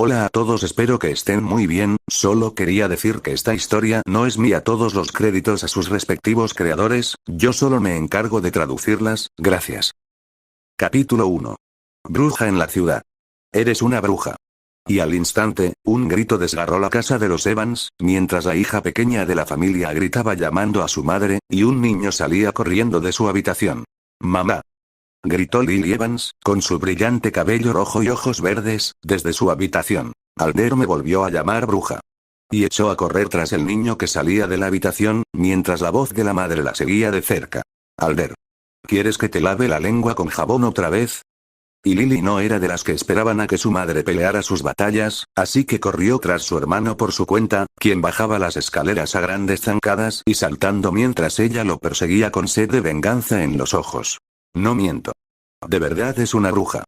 Hola a todos, espero que estén muy bien. Solo quería decir que esta historia no es mía, todos los créditos a sus respectivos creadores, yo solo me encargo de traducirlas, gracias. Capítulo 1. Bruja en la ciudad. Eres una bruja. Y al instante, un grito desgarró la casa de los Evans, mientras la hija pequeña de la familia gritaba llamando a su madre, y un niño salía corriendo de su habitación. ¡Mamá! Gritó Lily Evans, con su brillante cabello rojo y ojos verdes, desde su habitación. Alder me volvió a llamar bruja. Y echó a correr tras el niño que salía de la habitación, mientras la voz de la madre la seguía de cerca. Alder. ¿Quieres que te lave la lengua con jabón otra vez? Y Lily no era de las que esperaban a que su madre peleara sus batallas, así que corrió tras su hermano por su cuenta, quien bajaba las escaleras a grandes zancadas y saltando mientras ella lo perseguía con sed de venganza en los ojos. No miento. De verdad es una bruja.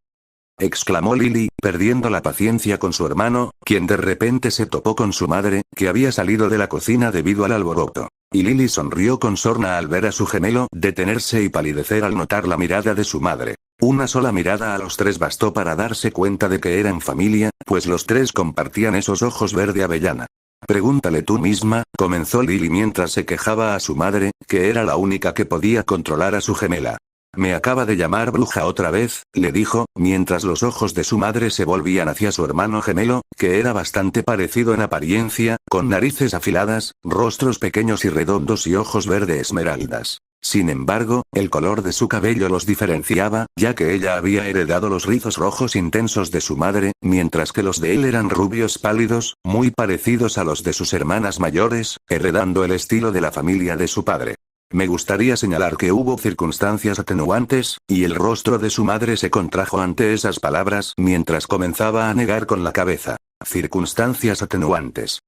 Exclamó Lily, perdiendo la paciencia con su hermano, quien de repente se topó con su madre, que había salido de la cocina debido al alboroto. Y Lily sonrió con sorna al ver a su gemelo detenerse y palidecer al notar la mirada de su madre. Una sola mirada a los tres bastó para darse cuenta de que eran familia, pues los tres compartían esos ojos verde avellana. Pregúntale tú misma, comenzó Lily mientras se quejaba a su madre, que era la única que podía controlar a su gemela. Me acaba de llamar bruja otra vez, le dijo, mientras los ojos de su madre se volvían hacia su hermano gemelo, que era bastante parecido en apariencia, con narices afiladas, rostros pequeños y redondos y ojos verde esmeraldas. Sin embargo, el color de su cabello los diferenciaba, ya que ella había heredado los rizos rojos intensos de su madre, mientras que los de él eran rubios pálidos, muy parecidos a los de sus hermanas mayores, heredando el estilo de la familia de su padre. Me gustaría señalar que hubo circunstancias atenuantes, y el rostro de su madre se contrajo ante esas palabras mientras comenzaba a negar con la cabeza. Circunstancias atenuantes.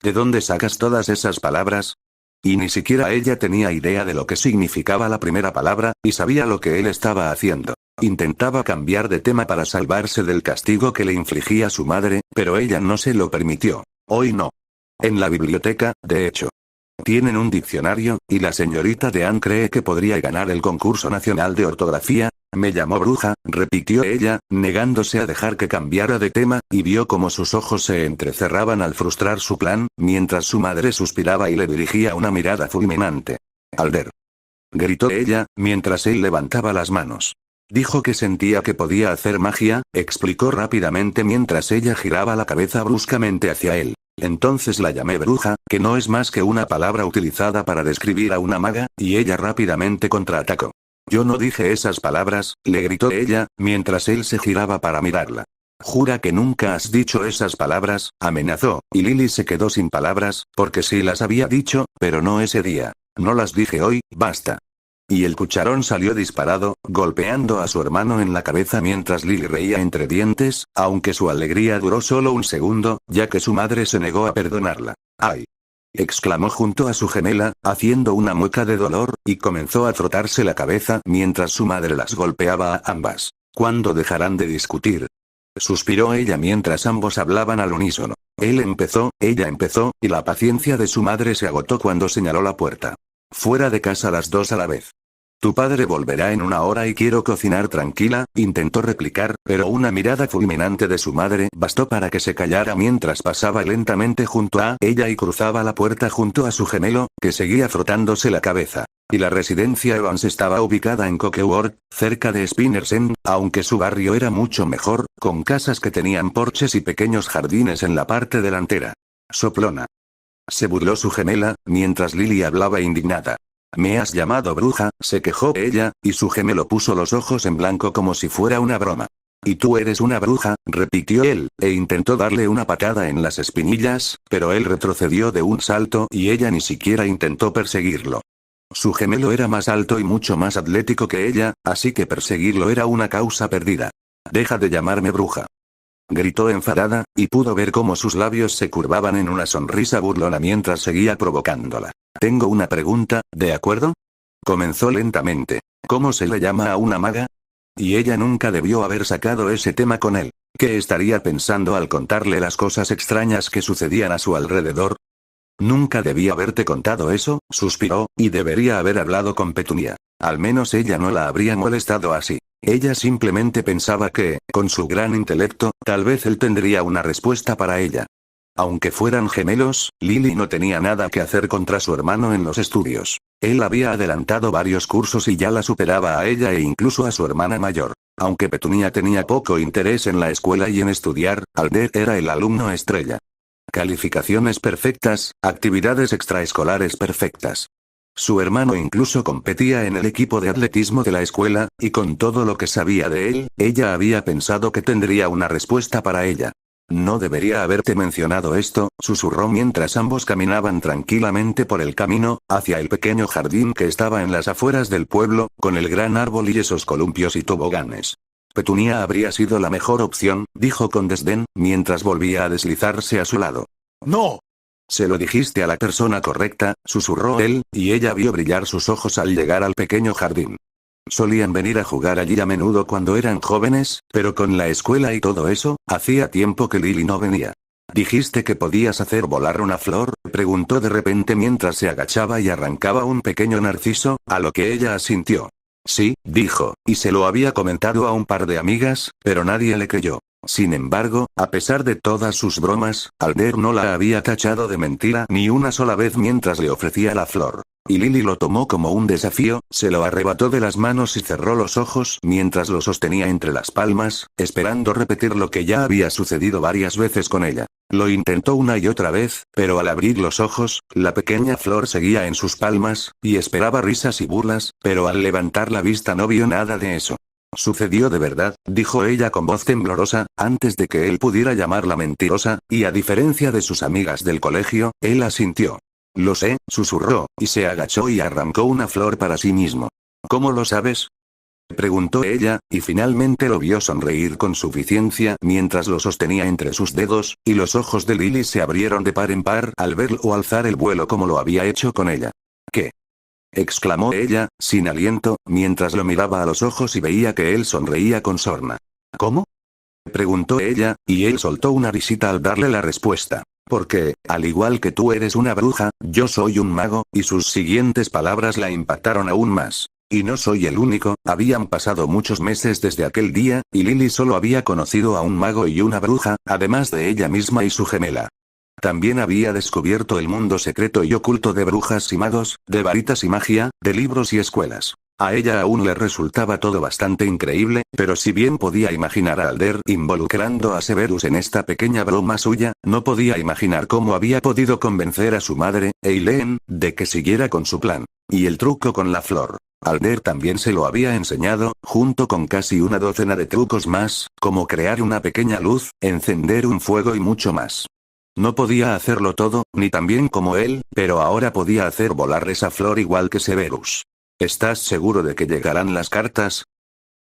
¿De dónde sacas todas esas palabras? Y ni siquiera ella tenía idea de lo que significaba la primera palabra, y sabía lo que él estaba haciendo. Intentaba cambiar de tema para salvarse del castigo que le infligía su madre, pero ella no se lo permitió. Hoy no. En la biblioteca, de hecho. Tienen un diccionario, y la señorita Dean cree que podría ganar el concurso nacional de ortografía. Me llamó bruja, repitió ella, negándose a dejar que cambiara de tema, y vio cómo sus ojos se entrecerraban al frustrar su plan, mientras su madre suspiraba y le dirigía una mirada fulminante. Alder. Gritó ella, mientras él levantaba las manos. Dijo que sentía que podía hacer magia, explicó rápidamente mientras ella giraba la cabeza bruscamente hacia él. Entonces la llamé bruja, que no es más que una palabra utilizada para describir a una maga, y ella rápidamente contraatacó. Yo no dije esas palabras, le gritó ella, mientras él se giraba para mirarla. Jura que nunca has dicho esas palabras, amenazó, y Lily se quedó sin palabras, porque sí las había dicho, pero no ese día. No las dije hoy, basta. Y el cucharón salió disparado, golpeando a su hermano en la cabeza mientras Lily reía entre dientes, aunque su alegría duró solo un segundo, ya que su madre se negó a perdonarla. ¡Ay! Exclamó junto a su gemela, haciendo una mueca de dolor, y comenzó a frotarse la cabeza mientras su madre las golpeaba a ambas. ¿Cuándo dejarán de discutir? Suspiró ella mientras ambos hablaban al unísono. Él empezó, ella empezó, y la paciencia de su madre se agotó cuando señaló la puerta. Fuera de casa las dos a la vez. Tu padre volverá en una hora y quiero cocinar tranquila, intentó replicar, pero una mirada fulminante de su madre bastó para que se callara mientras pasaba lentamente junto a ella y cruzaba la puerta junto a su gemelo, que seguía frotándose la cabeza. Y la residencia Evans estaba ubicada en Cokeworth, cerca de Spinners End, aunque su barrio era mucho mejor, con casas que tenían porches y pequeños jardines en la parte delantera. Soplona. Se burló su gemela, mientras Lily hablaba indignada. Me has llamado bruja, se quejó ella, y su gemelo puso los ojos en blanco como si fuera una broma. Y tú eres una bruja, repitió él, e intentó darle una patada en las espinillas, pero él retrocedió de un salto y ella ni siquiera intentó perseguirlo. Su gemelo era más alto y mucho más atlético que ella, así que perseguirlo era una causa perdida. Deja de llamarme bruja. Gritó enfadada, y pudo ver cómo sus labios se curvaban en una sonrisa burlona mientras seguía provocándola. Tengo una pregunta, ¿de acuerdo? Comenzó lentamente. ¿Cómo se le llama a una maga? Y ella nunca debió haber sacado ese tema con él. ¿Qué estaría pensando al contarle las cosas extrañas que sucedían a su alrededor? Nunca debí haberte contado eso, suspiró, y debería haber hablado con Petunia. Al menos ella no la habría molestado así. Ella simplemente pensaba que, con su gran intelecto, tal vez él tendría una respuesta para ella. Aunque fueran gemelos, Lily no tenía nada que hacer contra su hermano en los estudios. Él había adelantado varios cursos y ya la superaba a ella e incluso a su hermana mayor. Aunque Petunia tenía poco interés en la escuela y en estudiar, Alder era el alumno estrella. Calificaciones perfectas, actividades extraescolares perfectas. Su hermano incluso competía en el equipo de atletismo de la escuela, y con todo lo que sabía de él, ella había pensado que tendría una respuesta para ella. No debería haberte mencionado esto, susurró mientras ambos caminaban tranquilamente por el camino, hacia el pequeño jardín que estaba en las afueras del pueblo, con el gran árbol y esos columpios y toboganes. Petunia habría sido la mejor opción, dijo con desdén, mientras volvía a deslizarse a su lado. ¡No! Se lo dijiste a la persona correcta, susurró él, y ella vio brillar sus ojos al llegar al pequeño jardín. Solían venir a jugar allí a menudo cuando eran jóvenes, pero con la escuela y todo eso, hacía tiempo que Lily no venía. ¿Dijiste que podías hacer volar una flor?, preguntó de repente mientras se agachaba y arrancaba un pequeño narciso, a lo que ella asintió. Sí, dijo, y se lo había comentado a un par de amigas, pero nadie le creyó. Sin embargo, a pesar de todas sus bromas, Alder no la había tachado de mentira ni una sola vez mientras le ofrecía la flor. Y Lily lo tomó como un desafío, se lo arrebató de las manos y cerró los ojos mientras lo sostenía entre las palmas, esperando repetir lo que ya había sucedido varias veces con ella. Lo intentó una y otra vez, pero al abrir los ojos, la pequeña flor seguía en sus palmas, y esperaba risas y burlas, pero al levantar la vista no vio nada de eso. Sucedió de verdad, dijo ella con voz temblorosa, antes de que él pudiera llamarla mentirosa, y a diferencia de sus amigas del colegio, él asintió. Lo sé, susurró, y se agachó y arrancó una flor para sí mismo. ¿Cómo lo sabes?, preguntó ella, y finalmente lo vio sonreír con suficiencia mientras lo sostenía entre sus dedos, y los ojos de Lily se abrieron de par en par al verlo alzar el vuelo como lo había hecho con ella. ¿Qué?, exclamó ella, sin aliento, mientras lo miraba a los ojos y veía que él sonreía con sorna. ¿Cómo?, preguntó ella, y él soltó una risita al darle la respuesta. Porque, al igual que tú eres una bruja, yo soy un mago, y sus siguientes palabras la impactaron aún más. Y no soy el único, habían pasado muchos meses desde aquel día, y Lily solo había conocido a un mago y una bruja, además de ella misma y su gemela. También había descubierto el mundo secreto y oculto de brujas y magos, de varitas y magia, de libros y escuelas. A ella aún le resultaba todo bastante increíble, pero si bien podía imaginar a Alder involucrando a Severus en esta pequeña broma suya, no podía imaginar cómo había podido convencer a su madre, Eileen, de que siguiera con su plan. Y el truco con la flor. Alder también se lo había enseñado, junto con casi una docena de trucos más, como crear una pequeña luz, encender un fuego y mucho más. No podía hacerlo todo, ni tan bien como él, pero ahora podía hacer volar esa flor igual que Severus. ¿Estás seguro de que llegarán las cartas?,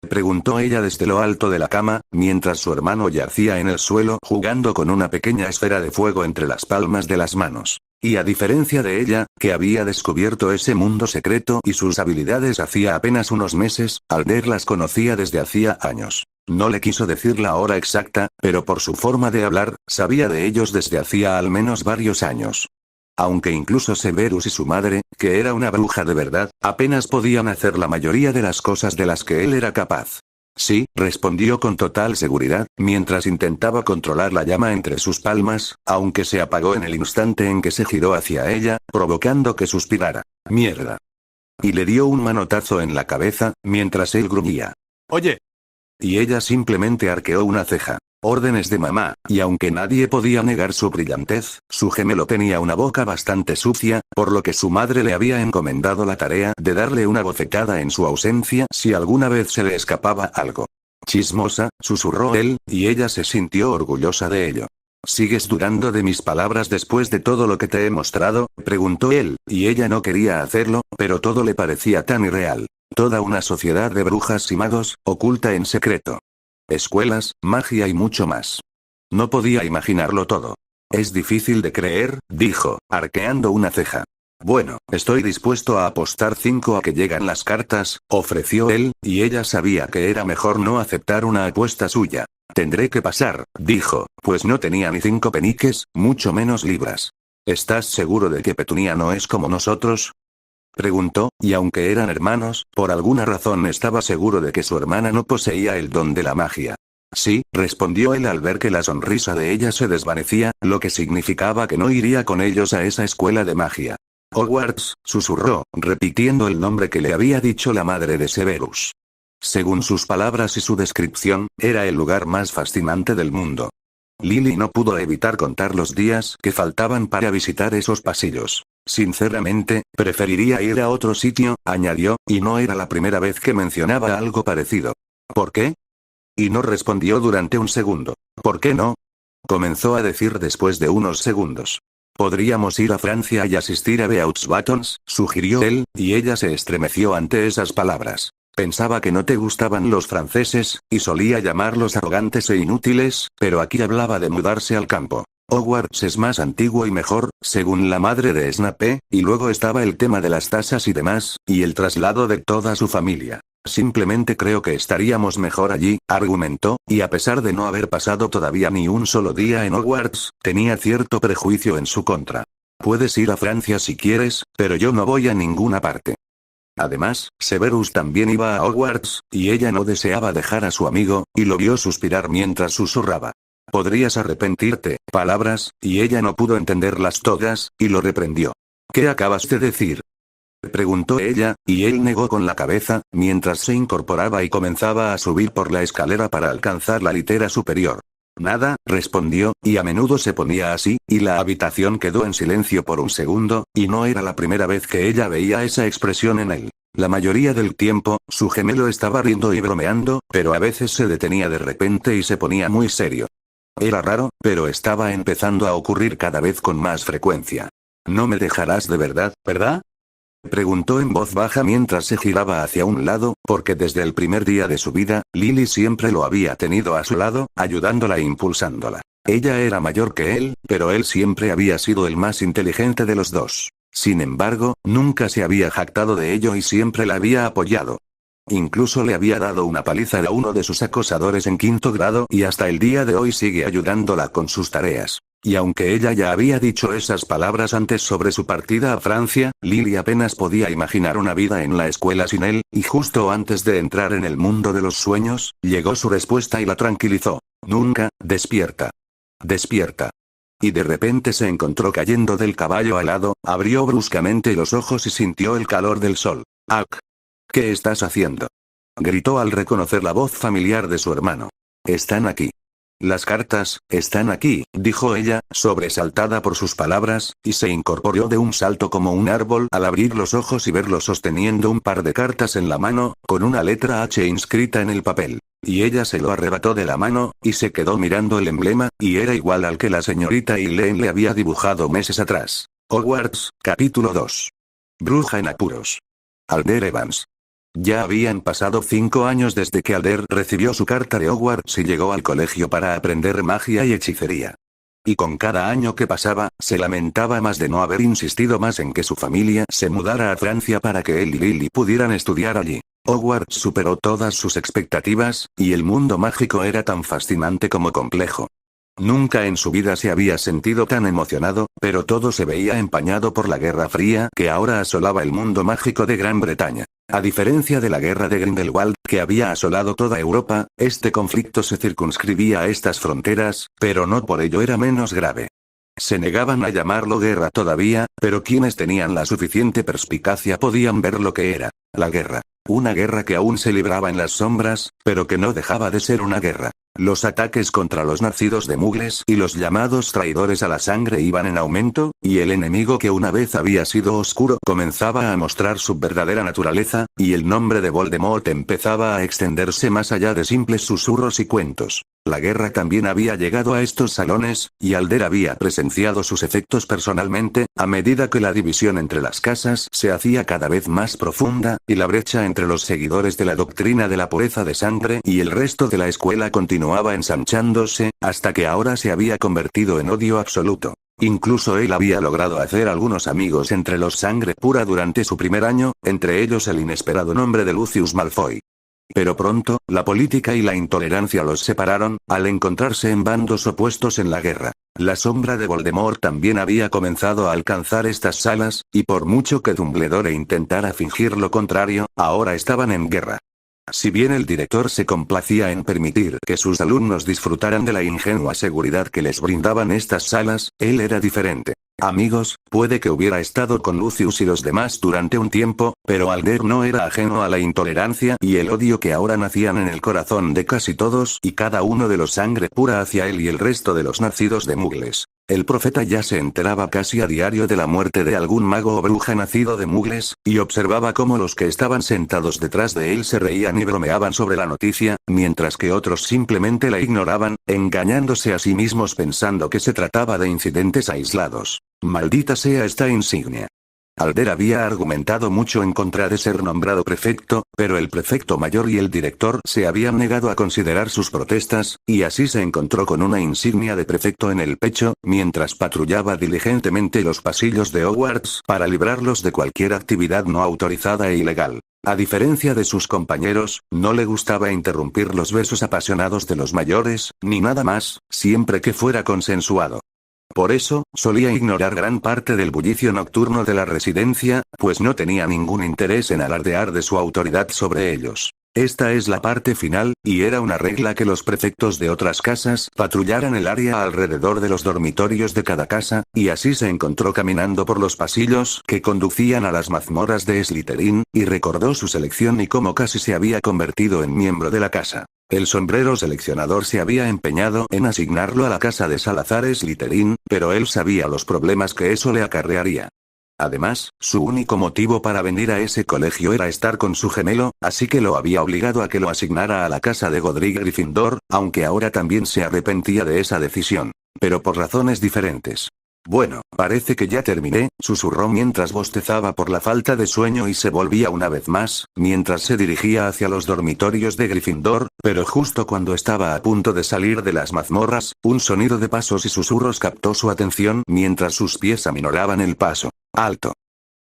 preguntó ella desde lo alto de la cama, mientras su hermano yacía en el suelo jugando con una pequeña esfera de fuego entre las palmas de las manos. Y a diferencia de ella, que había descubierto ese mundo secreto y sus habilidades hacía apenas unos meses, Alder las conocía desde hacía años. No le quiso decir la hora exacta, pero por su forma de hablar, sabía de ellos desde hacía al menos varios años. Aunque incluso Severus y su madre, que era una bruja de verdad, apenas podían hacer la mayoría de las cosas de las que él era capaz. Sí, respondió con total seguridad, mientras intentaba controlar la llama entre sus palmas, aunque se apagó en el instante en que se giró hacia ella, provocando que suspirara. «Mierda». Y le dio un manotazo en la cabeza, mientras él gruñía. Oye. Y ella simplemente arqueó una ceja. Órdenes de mamá, y aunque nadie podía negar su brillantez, su gemelo tenía una boca bastante sucia, por lo que su madre le había encomendado la tarea de darle una bofetada en su ausencia si alguna vez se le escapaba algo. Chismosa, susurró él, y ella se sintió orgullosa de ello. ¿Sigues dudando de mis palabras después de todo lo que te he mostrado?, preguntó él, y ella no quería hacerlo, pero todo le parecía tan irreal. Toda una sociedad de brujas y magos, oculta en secreto. Escuelas, magia y mucho más. No podía imaginarlo todo. Es difícil de creer, dijo, arqueando una ceja. Bueno, estoy dispuesto a apostar 5 a que llegan las cartas, ofreció él, y ella sabía que era mejor no aceptar una apuesta suya. Tendré que pasar, dijo, pues no tenía ni 5 peniques, mucho menos libras. ¿Estás seguro de que Petunia no es como nosotros?, Preguntó, y aunque eran hermanos, por alguna razón estaba seguro de que su hermana no poseía el don de la magia. Sí, respondió él al ver que la sonrisa de ella se desvanecía, lo que significaba que no iría con ellos a esa escuela de magia. Hogwarts, susurró, repitiendo el nombre que le había dicho la madre de Severus. Según sus palabras y su descripción, era el lugar más fascinante del mundo. Lily no pudo evitar contar los días que faltaban para visitar esos pasillos. Sinceramente, preferiría ir a otro sitio, añadió, y no era la primera vez que mencionaba algo parecido. ¿Por qué? Y no respondió durante un segundo. ¿Por qué no? Comenzó a decir después de unos segundos. Podríamos ir a Francia y asistir a Beauxbatons, sugirió él, y ella se estremeció ante esas palabras. Pensaba que no te gustaban los franceses, y solía llamarlos arrogantes e inútiles, pero aquí hablaba de mudarse al campo. Hogwarts es más antiguo y mejor, según la madre de Snape, y luego estaba el tema de las tasas y demás, y el traslado de toda su familia. Simplemente creo que estaríamos mejor allí, argumentó, y a pesar de no haber pasado todavía ni un solo día en Hogwarts, tenía cierto prejuicio en su contra. Puedes ir a Francia si quieres, pero yo no voy a ninguna parte. Además, Severus también iba a Hogwarts, y ella no deseaba dejar a su amigo, y lo vio suspirar mientras susurraba. Podrías arrepentirte, palabras, y ella no pudo entenderlas todas, y lo reprendió. ¿Qué acabas de decir? Preguntó ella, y él negó con la cabeza, mientras se incorporaba y comenzaba a subir por la escalera para alcanzar la litera superior. Nada, respondió, y a menudo se ponía así, y la habitación quedó en silencio por un segundo, y no era la primera vez que ella veía esa expresión en él. La mayoría del tiempo, su gemelo estaba riendo y bromeando, pero a veces se detenía de repente y se ponía muy serio. Era raro, pero estaba empezando a ocurrir cada vez con más frecuencia. No me dejarás de verdad, ¿verdad? Preguntó en voz baja mientras se giraba hacia un lado, porque desde el primer día de su vida, Lily siempre lo había tenido a su lado, ayudándola e impulsándola. Ella era mayor que él, pero él siempre había sido el más inteligente de los dos. Sin embargo, nunca se había jactado de ello y siempre la había apoyado. Incluso le había dado una paliza a uno de sus acosadores en 5º grado y hasta el día de hoy sigue ayudándola con sus tareas. Y aunque ella ya había dicho esas palabras antes sobre su partida a Francia, Lily apenas podía imaginar una vida en la escuela sin él, y justo antes de entrar en el mundo de los sueños, llegó su respuesta y la tranquilizó. Nunca, despierta. Despierta. Y de repente se encontró cayendo del caballo alado, abrió bruscamente los ojos y sintió el calor del sol. ¡Ak! ¿Qué estás haciendo? Gritó al reconocer la voz familiar de su hermano. Están aquí. Las cartas, están aquí, dijo ella, sobresaltada por sus palabras, y se incorporó de un salto como un árbol al abrir los ojos y verlo sosteniendo un par de cartas en la mano, con una letra H inscrita en el papel. Y ella se lo arrebató de la mano, y se quedó mirando el emblema, y era igual al que la señorita Elaine le había dibujado meses atrás. Hogwarts, capítulo 2. Bruja en apuros. Alder Evans. Ya habían pasado 5 años desde que Alder recibió su carta de Hogwarts y llegó al colegio para aprender magia y hechicería. Y con cada año que pasaba, se lamentaba más de no haber insistido más en que su familia se mudara a Francia para que él y Lily pudieran estudiar allí. Hogwarts superó todas sus expectativas, y el mundo mágico era tan fascinante como complejo. Nunca en su vida se había sentido tan emocionado, pero todo se veía empañado por la Guerra Fría que ahora asolaba el mundo mágico de Gran Bretaña. A diferencia de la guerra de Grindelwald, que había asolado toda Europa, este conflicto se circunscribía a estas fronteras, pero no por ello era menos grave. Se negaban a llamarlo guerra todavía, pero quienes tenían la suficiente perspicacia podían ver lo que era. La guerra. Una guerra que aún se libraba en las sombras, pero que no dejaba de ser una guerra. Los ataques contra los nacidos de mugles y los llamados traidores a la sangre iban en aumento, y el enemigo que una vez había sido oscuro comenzaba a mostrar su verdadera naturaleza, y el nombre de Voldemort empezaba a extenderse más allá de simples susurros y cuentos. La guerra también había llegado a estos salones, y Alder había presenciado sus efectos personalmente, a medida que la división entre las casas se hacía cada vez más profunda, y la brecha entre los seguidores de la doctrina de la pureza de sangre y el resto de la escuela continuaba ensanchándose, hasta que ahora se había convertido en odio absoluto. Incluso él había logrado hacer algunos amigos entre los sangre pura durante su primer año, entre ellos el inesperado nombre de Lucius Malfoy. Pero pronto, la política y la intolerancia los separaron, al encontrarse en bandos opuestos en la guerra. La sombra de Voldemort también había comenzado a alcanzar estas salas, y por mucho que Dumbledore intentara fingir lo contrario, ahora estaban en guerra. Si bien el director se complacía en permitir que sus alumnos disfrutaran de la ingenua seguridad que les brindaban estas salas, él era diferente. Amigos, puede que hubiera estado con Lucius y los demás durante un tiempo, pero Alder no era ajeno a la intolerancia y el odio que ahora nacían en el corazón de casi todos y cada uno de los sangre pura hacia él y el resto de los nacidos de mugles. El profeta ya se enteraba casi a diario de la muerte de algún mago o bruja nacido de mugles, y observaba cómo los que estaban sentados detrás de él se reían y bromeaban sobre la noticia, mientras que otros simplemente la ignoraban, engañándose a sí mismos pensando que se trataba de incidentes aislados. Maldita sea esta insignia. Alder había argumentado mucho en contra de ser nombrado prefecto, pero el prefecto mayor y el director se habían negado a considerar sus protestas, y así se encontró con una insignia de prefecto en el pecho, mientras patrullaba diligentemente los pasillos de Hogwarts para librarlos de cualquier actividad no autorizada e ilegal. A diferencia de sus compañeros, no le gustaba interrumpir los besos apasionados de los mayores, ni nada más, siempre que fuera consensuado. Por eso, solía ignorar gran parte del bullicio nocturno de la residencia, pues no tenía ningún interés en alardear de su autoridad sobre ellos. Esta es la parte final, y era una regla que los prefectos de otras casas patrullaran el área alrededor de los dormitorios de cada casa, y así se encontró caminando por los pasillos que conducían a las mazmorras de Slytherin, y recordó su selección y cómo casi se había convertido en miembro de la casa. El sombrero seleccionador se había empeñado en asignarlo a la casa de Salazar Slytherin, pero él sabía los problemas que eso le acarrearía. Además, su único motivo para venir a ese colegio era estar con su gemelo, así que lo había obligado a que lo asignara a la casa de Godric Gryffindor, aunque ahora también se arrepentía de esa decisión. Pero por razones diferentes. Bueno, parece que ya terminé, susurró mientras bostezaba por la falta de sueño y se volvía una vez más, mientras se dirigía hacia los dormitorios de Gryffindor, pero justo cuando estaba a punto de salir de las mazmorras, un sonido de pasos y susurros captó su atención mientras sus pies aminoraban el paso. ¡Alto!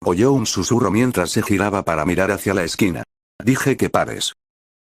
Oyó un susurro mientras se giraba para mirar hacia la esquina. Dije que pares.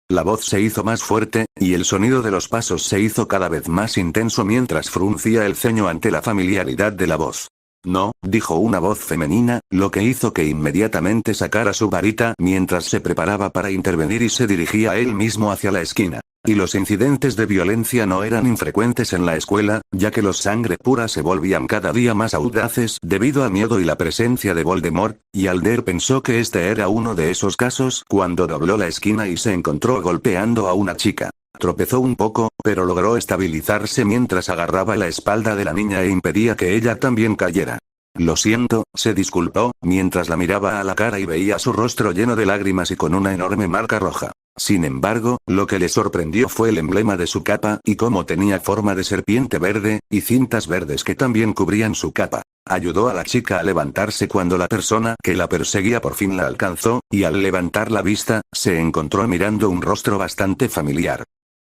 La voz se hizo más fuerte, y el sonido de los pasos se hizo cada vez más intenso mientras fruncía el ceño ante la familiaridad de la voz. No, dijo una voz femenina, lo que hizo que inmediatamente sacara su varita mientras se preparaba para intervenir y se dirigía él mismo hacia la esquina. Y los incidentes de violencia no eran infrecuentes en la escuela, ya que los sangre pura se volvían cada día más audaces debido al miedo y la presencia de Voldemort, y Alder pensó que este era uno de esos casos cuando dobló la esquina y se encontró golpeando a una chica. Tropezó un poco, pero logró estabilizarse mientras agarraba la espalda de la niña e impedía que ella también cayera. Lo siento, se disculpó, mientras la miraba a la cara y veía su rostro lleno de lágrimas y con una enorme marca roja. Sin embargo, lo que le sorprendió fue el emblema de su capa y cómo tenía forma de serpiente verde, y cintas verdes que también cubrían su capa. Ayudó a la chica a levantarse cuando la persona que la perseguía por fin la alcanzó, y al levantar la vista, se encontró mirando un rostro bastante familiar.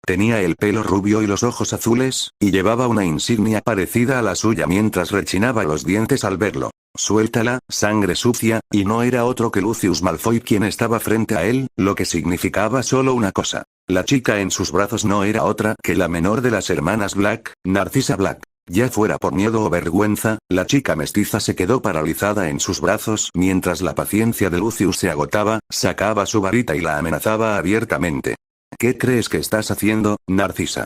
Tenía el pelo rubio y los ojos azules, y llevaba una insignia parecida a la suya mientras rechinaba los dientes al verlo. Suéltala, sangre sucia, y no era otro que Lucius Malfoy quien estaba frente a él, lo que significaba solo una cosa. La chica en sus brazos no era otra que la menor de las hermanas Black, Narcissa Black. Ya fuera por miedo o vergüenza, la chica mestiza se quedó paralizada en sus brazos mientras la paciencia de Lucius se agotaba, sacaba su varita y la amenazaba abiertamente. ¿Qué crees que estás haciendo, Narcissa?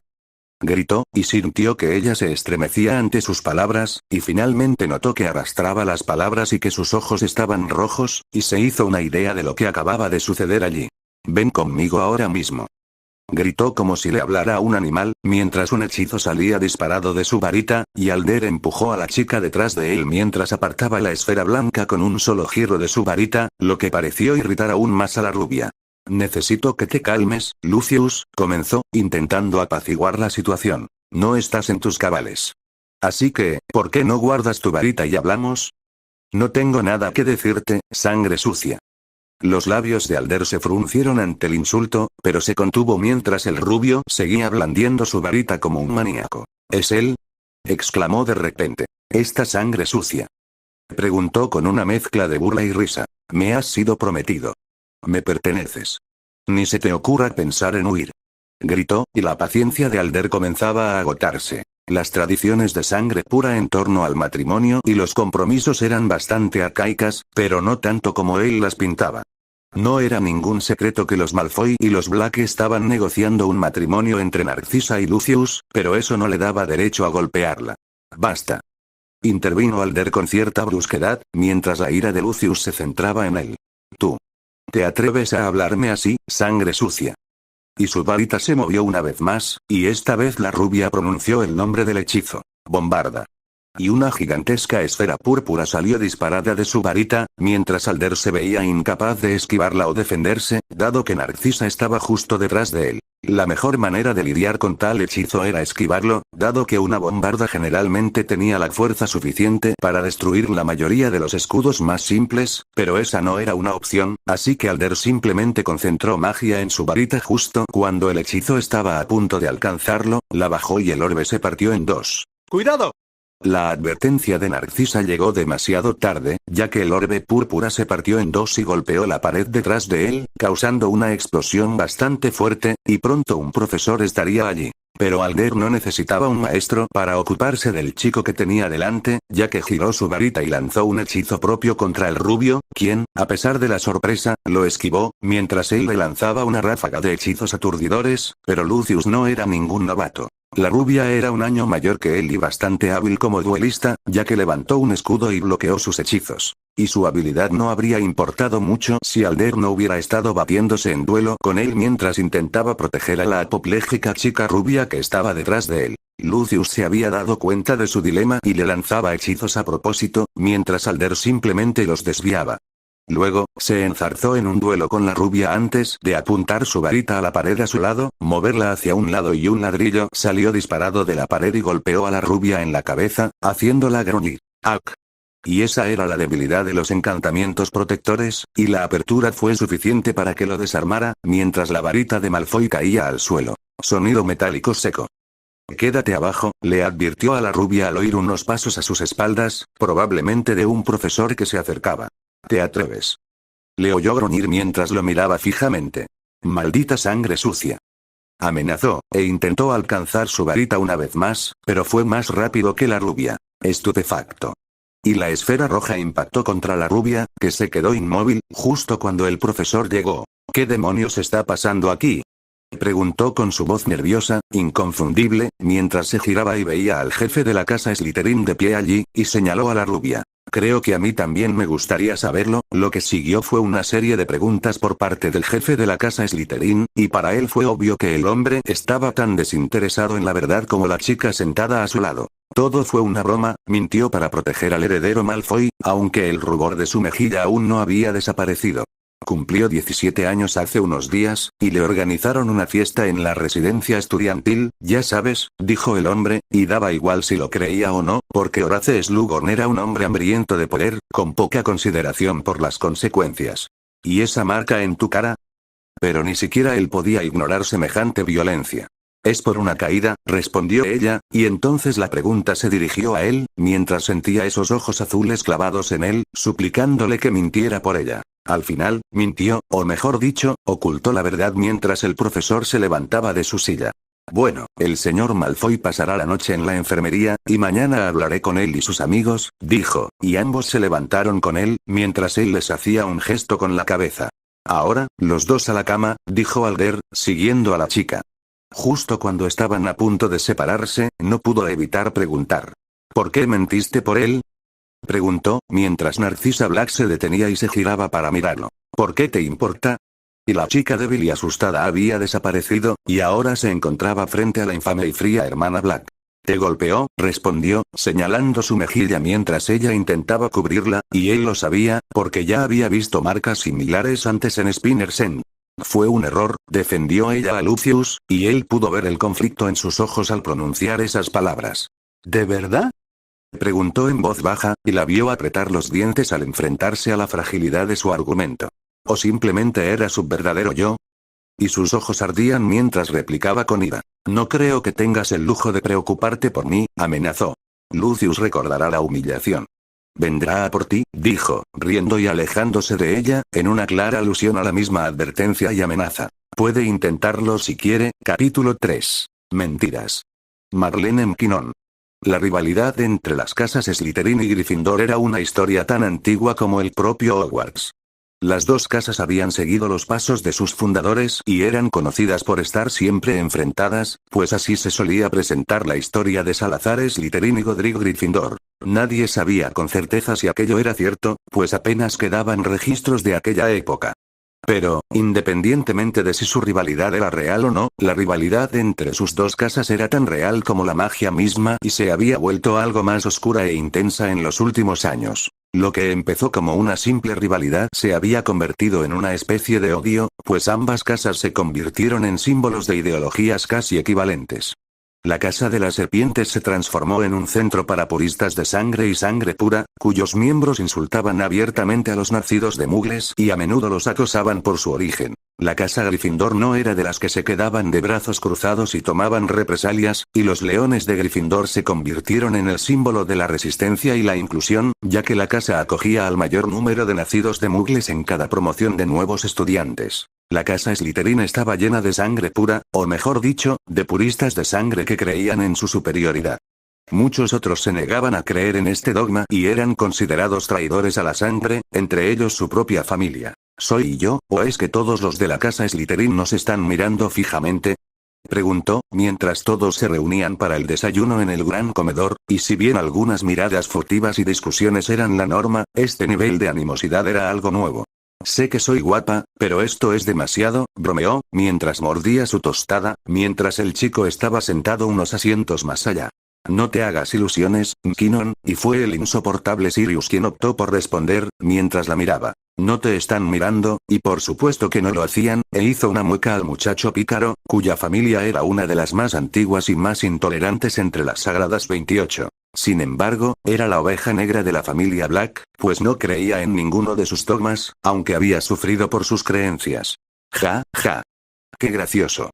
Gritó, y sintió que ella se estremecía ante sus palabras, y finalmente notó que arrastraba las palabras y que sus ojos estaban rojos, y se hizo una idea de lo que acababa de suceder allí. Ven conmigo ahora mismo. Gritó como si le hablara a un animal, mientras un hechizo salía disparado de su varita, y Alder empujó a la chica detrás de él mientras apartaba la esfera blanca con un solo giro de su varita, lo que pareció irritar aún más a la rubia. Necesito que te calmes, Lucius, comenzó, intentando apaciguar la situación. No estás en tus cabales. Así que, ¿por qué no guardas tu varita y hablamos? No tengo nada que decirte, sangre sucia. Los labios de Alder se fruncieron ante el insulto, pero se contuvo mientras el rubio seguía blandiendo su varita como un maníaco. ¿Es él? Exclamó de repente. ¿Esta sangre sucia? Preguntó con una mezcla de burla y risa. Me has sido prometido. Me perteneces. Ni se te ocurra pensar en huir. Gritó, y la paciencia de Alder comenzaba a agotarse. Las tradiciones de sangre pura en torno al matrimonio y los compromisos eran bastante arcaicas, pero no tanto como él las pintaba. No era ningún secreto que los Malfoy y los Black estaban negociando un matrimonio entre Narcisa y Lucius, pero eso no le daba derecho a golpearla. Basta. Intervino Alder con cierta brusquedad, mientras la ira de Lucius se centraba en él. Tú. ¿Te atreves a hablarme así, sangre sucia? Y su varita se movió una vez más, y esta vez la rubia pronunció el nombre del hechizo. Bombarda. Y una gigantesca esfera púrpura salió disparada de su varita, mientras Alder se veía incapaz de esquivarla o defenderse, dado que Narcisa estaba justo detrás de él. La mejor manera de lidiar con tal hechizo era esquivarlo, dado que una bombarda generalmente tenía la fuerza suficiente para destruir la mayoría de los escudos más simples, pero esa no era una opción, así que Alder simplemente concentró magia en su varita justo cuando el hechizo estaba a punto de alcanzarlo, la bajó y el orbe se partió en dos. ¡Cuidado! La advertencia de Narcisa llegó demasiado tarde, ya que el orbe púrpura se partió en dos y golpeó la pared detrás de él, causando una explosión bastante fuerte, y pronto un profesor estaría allí. Pero Alder no necesitaba un maestro para ocuparse del chico que tenía delante, ya que giró su varita y lanzó un hechizo propio contra el rubio, quien, a pesar de la sorpresa, lo esquivó, mientras él le lanzaba una ráfaga de hechizos aturdidores, pero Lucius no era ningún novato. La rubia era un año mayor que él y bastante hábil como duelista, ya que levantó un escudo y bloqueó sus hechizos. Y su habilidad no habría importado mucho si Alder no hubiera estado batiéndose en duelo con él mientras intentaba proteger a la apopléjica chica rubia que estaba detrás de él. Lucius se había dado cuenta de su dilema y le lanzaba hechizos a propósito, mientras Alder simplemente los desviaba. Luego, se enzarzó en un duelo con la rubia antes de apuntar su varita a la pared a su lado, moverla hacia un lado y un ladrillo salió disparado de la pared y golpeó a la rubia en la cabeza, haciéndola gruñir. ¡Ac! Y esa era la debilidad de los encantamientos protectores, y la apertura fue suficiente para que lo desarmara, mientras la varita de Malfoy caía al suelo. Sonido metálico seco. Quédate abajo, le advirtió a la rubia al oír unos pasos a sus espaldas, probablemente de un profesor que se acercaba. ¿Te atreves? Le oyó gruñir mientras lo miraba fijamente. Maldita sangre sucia. Amenazó, e intentó alcanzar su varita una vez más, pero fue más rápido que la rubia. Estupefacto. Y la esfera roja impactó contra la rubia, que se quedó inmóvil, justo cuando el profesor llegó. ¿Qué demonios está pasando aquí? Preguntó con su voz nerviosa, inconfundible, mientras se giraba y veía al jefe de la casa Slytherin de pie allí, y señaló a la rubia. Creo que a mí también me gustaría saberlo. Lo que siguió fue una serie de preguntas por parte del jefe de la casa Slytherin, y para él fue obvio que el hombre estaba tan desinteresado en la verdad como la chica sentada a su lado. Todo fue una broma, mintió para proteger al heredero Malfoy, aunque el rubor de su mejilla aún no había desaparecido. Cumplió 17 años hace unos días, y le organizaron una fiesta en la residencia estudiantil, ya sabes, dijo el hombre, y daba igual si lo creía o no, porque Horace Slughorn era un hombre hambriento de poder, con poca consideración por las consecuencias. ¿Y esa marca en tu cara? Pero ni siquiera él podía ignorar semejante violencia. Es por una caída, respondió ella, y entonces la pregunta se dirigió a él, mientras sentía esos ojos azules clavados en él, suplicándole que mintiera por ella. Al final, mintió, o mejor dicho, ocultó la verdad mientras el profesor se levantaba de su silla. Bueno, el señor Malfoy pasará la noche en la enfermería, y mañana hablaré con él y sus amigos, dijo, y ambos se levantaron con él, mientras él les hacía un gesto con la cabeza. Ahora, los dos a la cama, dijo Alder, siguiendo a la chica. Justo cuando estaban a punto de separarse, no pudo evitar preguntar. ¿Por qué mentiste por él? Preguntó, mientras Narcisa Black se detenía y se giraba para mirarlo. ¿Por qué te importa? Y la chica débil y asustada había desaparecido, y ahora se encontraba frente a la infame y fría hermana Black. Te golpeó, respondió, señalando su mejilla mientras ella intentaba cubrirla, y él lo sabía, porque ya había visto marcas similares antes en Spinner's End. Fue un error, defendió ella a Lucius, y él pudo ver el conflicto en sus ojos al pronunciar esas palabras. ¿De verdad? Preguntó en voz baja, y la vio apretar los dientes al enfrentarse a la fragilidad de su argumento. ¿O simplemente era su verdadero yo? Y sus ojos ardían mientras replicaba con ira. No creo que tengas el lujo de preocuparte por mí, amenazó. Lucius recordará la humillación. Vendrá a por ti, dijo, riendo y alejándose de ella, en una clara alusión a la misma advertencia y amenaza. Puede intentarlo si quiere. Capítulo 3. Mentiras. Marlene McKinnon. La rivalidad entre las casas Slytherin y Gryffindor era una historia tan antigua como el propio Hogwarts. Las dos casas habían seguido los pasos de sus fundadores y eran conocidas por estar siempre enfrentadas, pues así se solía presentar la historia de Salazar Slytherin y Godric Gryffindor. Nadie sabía con certeza si aquello era cierto, pues apenas quedaban registros de aquella época. Pero, independientemente de si su rivalidad era real o no, la rivalidad entre sus dos casas era tan real como la magia misma y se había vuelto algo más oscura e intensa en los últimos años. Lo que empezó como una simple rivalidad se había convertido en una especie de odio, pues ambas casas se convirtieron en símbolos de ideologías casi equivalentes. La Casa de las Serpientes se transformó en un centro para puristas de sangre y sangre pura, cuyos miembros insultaban abiertamente a los nacidos de mugles y a menudo los acosaban por su origen. La Casa Gryffindor no era de las que se quedaban de brazos cruzados y tomaban represalias, y los leones de Gryffindor se convirtieron en el símbolo de la resistencia y la inclusión, ya que la casa acogía al mayor número de nacidos de mugles en cada promoción de nuevos estudiantes. La casa Slytherin estaba llena de sangre pura, o mejor dicho, de puristas de sangre que creían en su superioridad. Muchos otros se negaban a creer en este dogma y eran considerados traidores a la sangre, entre ellos su propia familia. ¿Soy yo, o es que todos los de la casa Slytherin nos están mirando fijamente?, preguntó, mientras todos se reunían para el desayuno en el gran comedor, y si bien algunas miradas furtivas y discusiones eran la norma, este nivel de animosidad era algo nuevo. Sé que soy guapa, pero esto es demasiado, bromeó, mientras mordía su tostada, mientras el chico estaba sentado unos asientos más allá. No te hagas ilusiones, Kinnon, y fue el insoportable Sirius quien optó por responder, mientras la miraba. No te están mirando, y por supuesto que no lo hacían, e hizo una mueca al muchacho pícaro, cuya familia era una de las más antiguas y más intolerantes entre las sagradas 28. Sin embargo, era la oveja negra de la familia Black, pues no creía en ninguno de sus dogmas, aunque había sufrido por sus creencias. Ja, ja. Qué gracioso,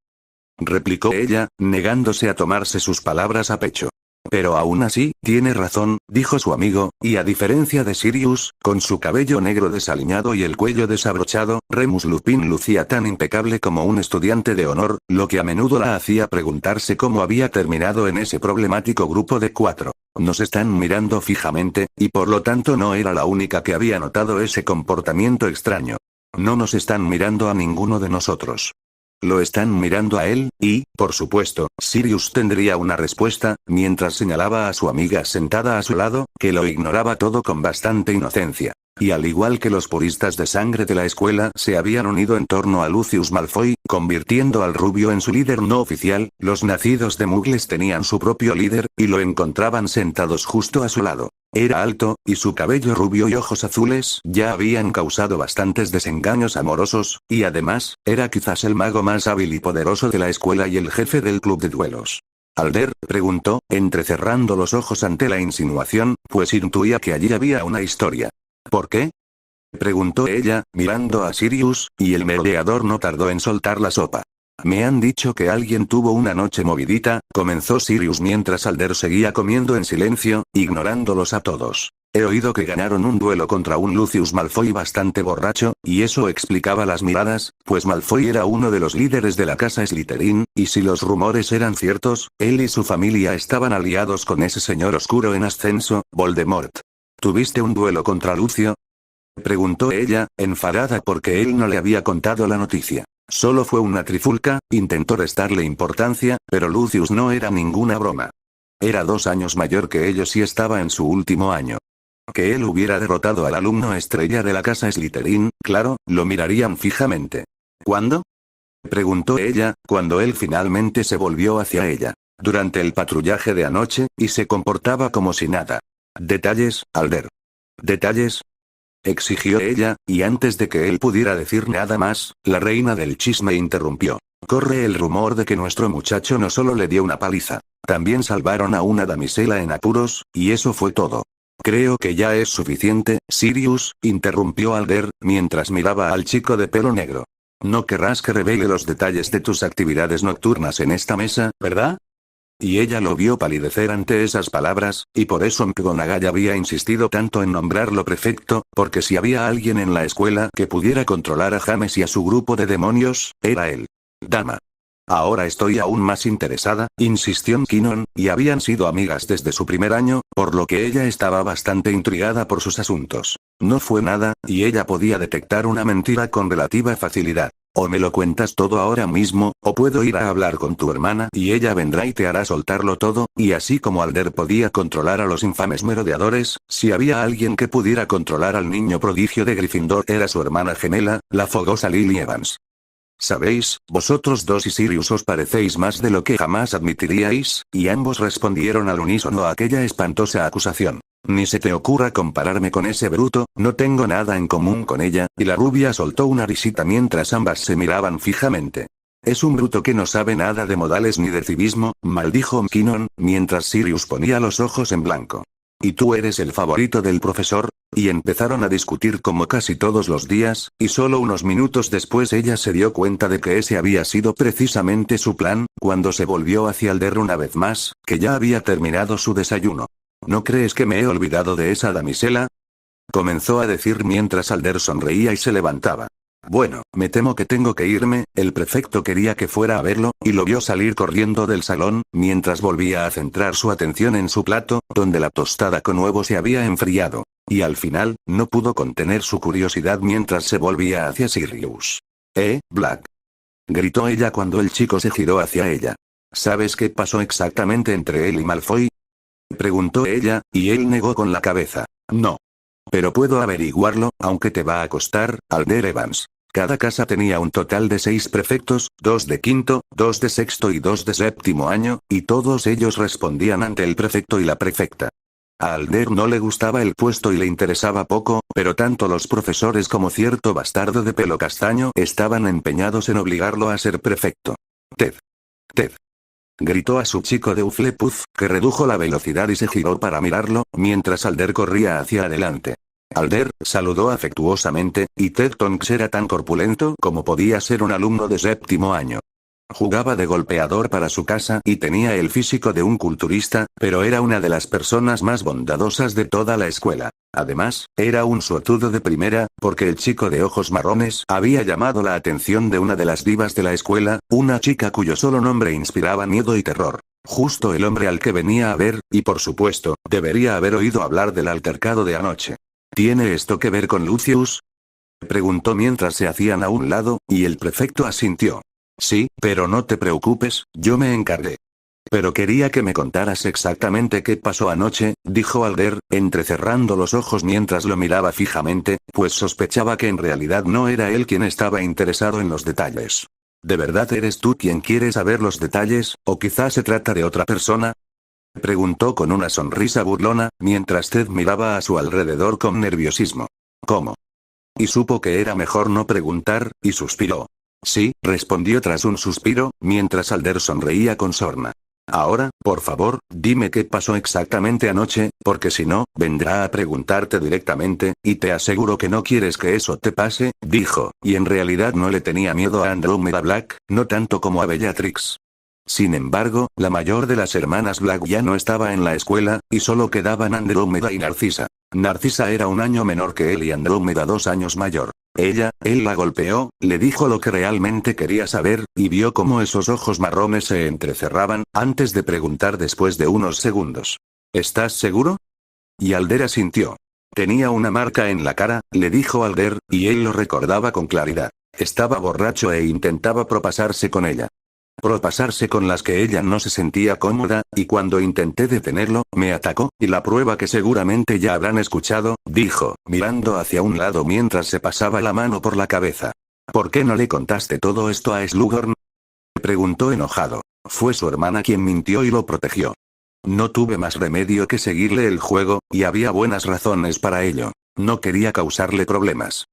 replicó ella, negándose a tomarse sus palabras a pecho. Pero aún así, tiene razón, dijo su amigo, y a diferencia de Sirius, con su cabello negro desaliñado y el cuello desabrochado, Remus Lupin lucía tan impecable como un estudiante de honor, lo que a menudo la hacía preguntarse cómo había terminado en ese problemático grupo de 4. Nos están mirando fijamente, y por lo tanto no era la única que había notado ese comportamiento extraño. No nos están mirando a ninguno de nosotros. Lo están mirando a él, y, por supuesto, Sirius tendría una respuesta, mientras señalaba a su amiga sentada a su lado, que lo ignoraba todo con bastante inocencia. Y al igual que los puristas de sangre de la escuela se habían unido en torno a Lucius Malfoy, convirtiendo al rubio en su líder no oficial, los nacidos de mugles tenían su propio líder, y lo encontraban sentados justo a su lado. Era alto, y su cabello rubio y ojos azules ya habían causado bastantes desengaños amorosos, y además, era quizás el mago más hábil y poderoso de la escuela y el jefe del club de duelos. ¿Alder?, preguntó, entrecerrando los ojos ante la insinuación, pues intuía que allí había una historia. ¿Por qué?, preguntó ella, mirando a Sirius, y el merodeador no tardó en soltar la sopa. Me han dicho que alguien tuvo una noche movidita, comenzó Sirius mientras Alder seguía comiendo en silencio, ignorándolos a todos. He oído que ganaron un duelo contra un Lucius Malfoy bastante borracho, y eso explicaba las miradas, pues Malfoy era uno de los líderes de la casa Slytherin, y si los rumores eran ciertos, él y su familia estaban aliados con ese señor oscuro en ascenso, Voldemort. ¿Tuviste un duelo contra Lucio?, preguntó ella, enfadada porque él no le había contado la noticia. Solo fue una trifulca, intentó restarle importancia, pero Lucius no era ninguna broma. Era 2 años mayor que ellos y estaba en su último año. Que él hubiera derrotado al alumno estrella de la casa Slytherin, claro, lo mirarían fijamente. ¿Cuándo?, preguntó ella, cuando él finalmente se volvió hacia ella. Durante el patrullaje de anoche, y se comportaba como si nada. Detalles, Alder. ¿Detalles?, exigió ella, y antes de que él pudiera decir nada más, la reina del chisme interrumpió. Corre el rumor de que nuestro muchacho no solo le dio una paliza, también salvaron a una damisela en apuros, y eso fue todo. Creo que ya es suficiente, Sirius, interrumpió Alder, mientras miraba al chico de pelo negro. No querrás que revele los detalles de tus actividades nocturnas en esta mesa, ¿verdad? Y ella lo vio palidecer ante esas palabras, y por eso McGonagall había insistido tanto en nombrarlo prefecto, porque si había alguien en la escuela que pudiera controlar a James y a su grupo de demonios, era él. Dama. Ahora estoy aún más interesada, insistió Kinnon, y habían sido amigas desde su primer año, por lo que ella estaba bastante intrigada por sus asuntos. No fue nada, y ella podía detectar una mentira con relativa facilidad. O me lo cuentas todo ahora mismo, o puedo ir a hablar con tu hermana y ella vendrá y te hará soltarlo todo, y así como Alder podía controlar a los infames merodeadores, si había alguien que pudiera controlar al niño prodigio de Gryffindor era su hermana gemela, la fogosa Lily Evans. Sabéis, vosotros dos y Sirius os parecéis más de lo que jamás admitiríais, y ambos respondieron al unísono a aquella espantosa acusación. Ni se te ocurra compararme con ese bruto, no tengo nada en común con ella, y la rubia soltó una risita mientras ambas se miraban fijamente. Es un bruto que no sabe nada de modales ni de civismo, maldijo Kinnon, mientras Sirius ponía los ojos en blanco. ¿Y tú eres el favorito del profesor? Y empezaron a discutir como casi todos los días, y solo unos minutos después ella se dio cuenta de que ese había sido precisamente su plan, cuando se volvió hacia Alder una vez más, que ya había terminado su desayuno. ¿No crees que me he olvidado de esa damisela? Comenzó a decir mientras Alder sonreía y se levantaba. Bueno, me temo que tengo que irme, el prefecto quería que fuera a verlo, y lo vio salir corriendo del salón, mientras volvía a centrar su atención en su plato, donde la tostada con huevo se había enfriado. Y al final, no pudo contener su curiosidad mientras se volvía hacia Sirius. Black. Gritó ella cuando el chico se giró hacia ella. ¿Sabes qué pasó exactamente entre él y Malfoy? Preguntó ella, y él negó con la cabeza. No. Pero puedo averiguarlo, aunque te va a costar, Alder Evans. Cada casa tenía un total de 6 prefectos, 2 de quinto, 2 de sexto y 2 de séptimo año, y todos ellos respondían ante el prefecto y la prefecta. A Alder no le gustaba el puesto y le interesaba poco, pero tanto los profesores como cierto bastardo de pelo castaño estaban empeñados en obligarlo a ser prefecto. Ted. Ted. Gritó a su chico de Hufflepuff, que redujo la velocidad y se giró para mirarlo, mientras Alder corría hacia adelante. Alder saludó afectuosamente, y Ted Tonks era tan corpulento como podía ser un alumno de séptimo año. Jugaba de golpeador para su casa y tenía el físico de un culturista, pero era una de las personas más bondadosas de toda la escuela. Además, era un suertudo de primera, porque el chico de ojos marrones había llamado la atención de una de las divas de la escuela, una chica cuyo solo nombre inspiraba miedo y terror. Justo el hombre al que venía a ver, y por supuesto, debería haber oído hablar del altercado de anoche. ¿Tiene esto que ver con Lucius? Preguntó mientras se hacían a un lado, y el prefecto asintió. Sí, pero no te preocupes, yo me encargué. Pero quería que me contaras exactamente qué pasó anoche, dijo Alder, entrecerrando los ojos mientras lo miraba fijamente, pues sospechaba que en realidad no era él quien estaba interesado en los detalles. ¿De verdad eres tú quien quiere saber los detalles, o quizás se trata de otra persona? Preguntó con una sonrisa burlona, mientras Ted miraba a su alrededor con nerviosismo. ¿Cómo? Y supo que era mejor no preguntar, y suspiró. Sí, respondió tras un suspiro, mientras Alder sonreía con sorna. Ahora, por favor, dime qué pasó exactamente anoche, porque si no, vendrá a preguntarte directamente, y te aseguro que no quieres que eso te pase, dijo, y en realidad no le tenía miedo a Andromeda Black, no tanto como a Bellatrix. Sin embargo, la mayor de las hermanas Black ya no estaba en la escuela, y solo quedaban Andrómeda y Narcisa. Narcisa era un año menor que él y Andrómeda 2 años mayor. Él la golpeó, le dijo lo que realmente quería saber, y vio cómo esos ojos marrones se entrecerraban, antes de preguntar después de unos segundos. ¿Estás seguro? Y Alder asintió. Tenía una marca en la cara, le dijo Alder, y él lo recordaba con claridad. Estaba borracho e intentaba propasarse con ella. Propasarse con las que ella no se sentía cómoda, y cuando intenté detenerlo, me atacó, y la prueba que seguramente ya habrán escuchado, dijo, mirando hacia un lado mientras se pasaba la mano por la cabeza. ¿Por qué no le contaste todo esto a Slughorn? Preguntó enojado. Fue su hermana quien mintió y lo protegió. No tuve más remedio que seguirle el juego, y había buenas razones para ello. No quería causarle problemas.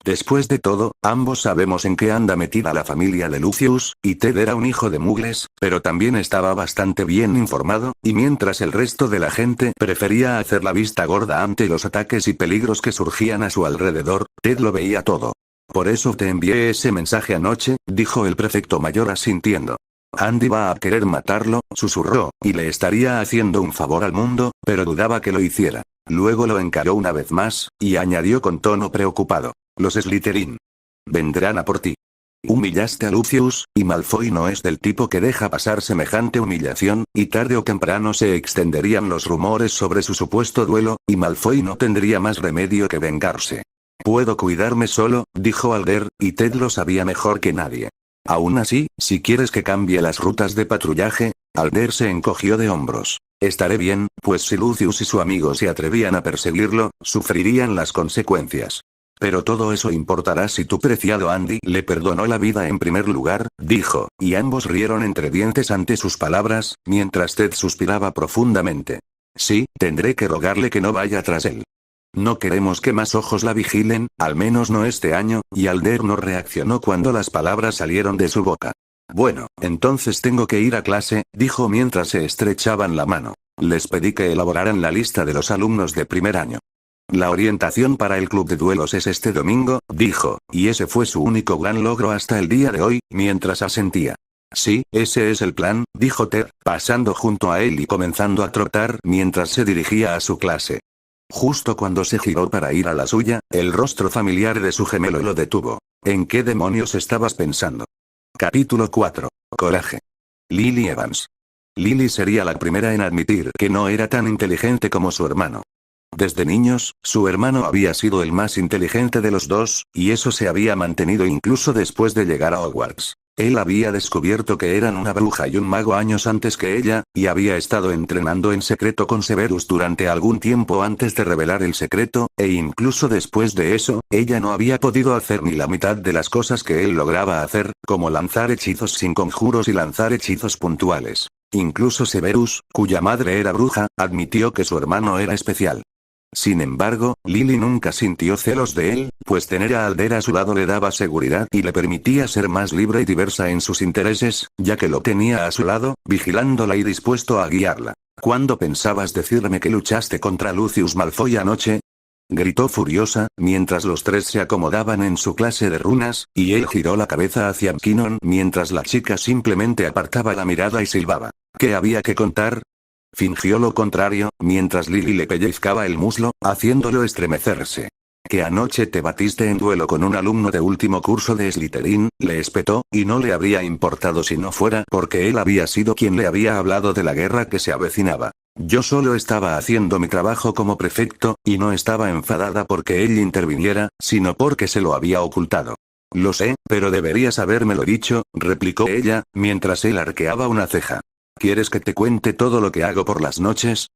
Después de todo, ambos sabemos en qué anda metida la familia de Lucius, y Ted era un hijo de mugles, pero también estaba bastante bien informado, y mientras el resto de la gente prefería hacer la vista gorda ante los ataques y peligros que surgían a su alrededor, Ted lo veía todo. Por eso te envié ese mensaje anoche, dijo el prefecto mayor asintiendo. Andy va a querer matarlo, susurró, y le estaría haciendo un favor al mundo, pero dudaba que lo hiciera. Luego lo encaró una vez más, y añadió con tono preocupado. Los Slytherin vendrán a por ti. Humillaste a Lucius, y Malfoy no es del tipo que deja pasar semejante humillación, y tarde o temprano se extenderían los rumores sobre su supuesto duelo, y Malfoy no tendría más remedio que vengarse. Puedo cuidarme solo, dijo Alder, y Ted lo sabía mejor que nadie. Aún así, si quieres que cambie las rutas de patrullaje, Alder se encogió de hombros. Estaré bien, pues si Lucius y su amigo se atrevían a perseguirlo, sufrirían las consecuencias. Pero todo eso importará si tu preciado Andy le perdonó la vida en primer lugar, dijo, y ambos rieron entre dientes ante sus palabras, mientras Ted suspiraba profundamente. Sí, tendré que rogarle que no vaya tras él. No queremos que más ojos la vigilen, al menos no este año, y Alder no reaccionó cuando las palabras salieron de su boca. Bueno, entonces tengo que ir a clase, dijo mientras se estrechaban la mano. Les pedí que elaboraran la lista de los alumnos de primer año. La orientación para el club de duelos es este domingo, dijo, y ese fue su único gran logro hasta el día de hoy, mientras asentía. Sí, ese es el plan, dijo Ted, pasando junto a él y comenzando a trotar mientras se dirigía a su clase. Justo cuando se giró para ir a la suya, el rostro familiar de su gemelo lo detuvo. ¿En qué demonios estabas pensando? Capítulo 4. Coraje. Lily Evans. Lily sería la primera en admitir que no era tan inteligente como su hermano. Desde niños, su hermano había sido el más inteligente de los dos, y eso se había mantenido incluso después de llegar a Hogwarts. Él había descubierto que eran una bruja y un mago años antes que ella, y había estado entrenando en secreto con Severus durante algún tiempo antes de revelar el secreto, e incluso después de eso, ella no había podido hacer ni la mitad de las cosas que él lograba hacer, como lanzar hechizos sin conjuros y lanzar hechizos puntuales. Incluso Severus, cuya madre era bruja, admitió que su hermano era especial. Sin embargo, Lily nunca sintió celos de él, pues tener a Alder a su lado le daba seguridad y le permitía ser más libre y diversa en sus intereses, ya que lo tenía a su lado, vigilándola y dispuesto a guiarla. ¿Cuándo pensabas decirme que luchaste contra Lucius Malfoy anoche? Gritó furiosa, mientras los tres se acomodaban en su clase de runas, y él giró la cabeza hacia McKinnon mientras la chica simplemente apartaba la mirada y silbaba. ¿Qué había que contar? Fingió lo contrario, mientras Lily le pellizcaba el muslo, haciéndolo estremecerse. Que anoche te batiste en duelo con un alumno de último curso de Slytherin, le espetó, y no le habría importado si no fuera porque él había sido quien le había hablado de la guerra que se avecinaba. Yo solo estaba haciendo mi trabajo como prefecto, y no estaba enfadada porque él interviniera, sino porque se lo había ocultado. Lo sé, pero deberías habérmelo dicho, replicó ella, mientras él arqueaba una ceja. ¿Quieres que te cuente todo lo que hago por las noches?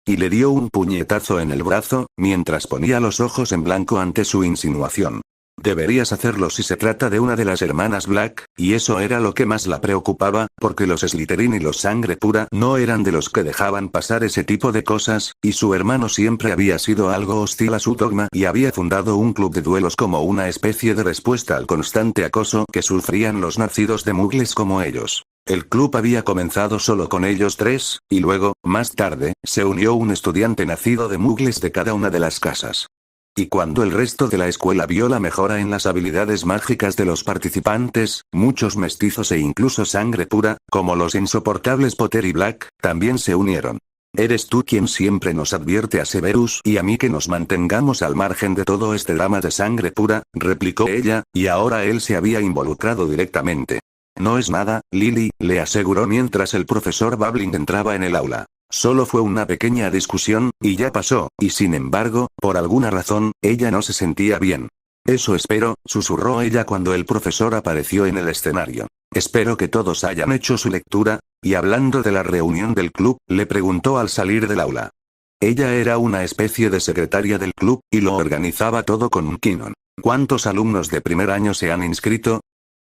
Y le dio un puñetazo en el brazo, mientras ponía los ojos en blanco ante su insinuación. Deberías hacerlo si se trata de una de las hermanas Black, y eso era lo que más la preocupaba, porque los Slytherin y los Sangre Pura no eran de los que dejaban pasar ese tipo de cosas, y su hermano siempre había sido algo hostil a su dogma y había fundado un club de duelos como una especie de respuesta al constante acoso que sufrían los nacidos de muggles como ellos. El club había comenzado solo con ellos tres, y luego, más tarde, se unió un estudiante nacido de muggles de cada una de las casas. Y cuando el resto de la escuela vio la mejora en las habilidades mágicas de los participantes, muchos mestizos e incluso Sangre Pura, como los insoportables Potter y Black, también se unieron. Eres tú quien siempre nos advierte a Severus y a mí que nos mantengamos al margen de todo este drama de Sangre Pura, replicó ella, y ahora él se había involucrado directamente. No es nada, Lily, le aseguró mientras el profesor Babbling entraba en el aula. Solo fue una pequeña discusión, y ya pasó, y sin embargo, por alguna razón, ella no se sentía bien. Eso espero, susurró ella cuando el profesor apareció en el escenario. Espero que todos hayan hecho su lectura, y hablando de la reunión del club, le preguntó al salir del aula. Ella era una especie de secretaria del club, y lo organizaba todo con McKinnon. ¿Cuántos alumnos de primer año se han inscrito?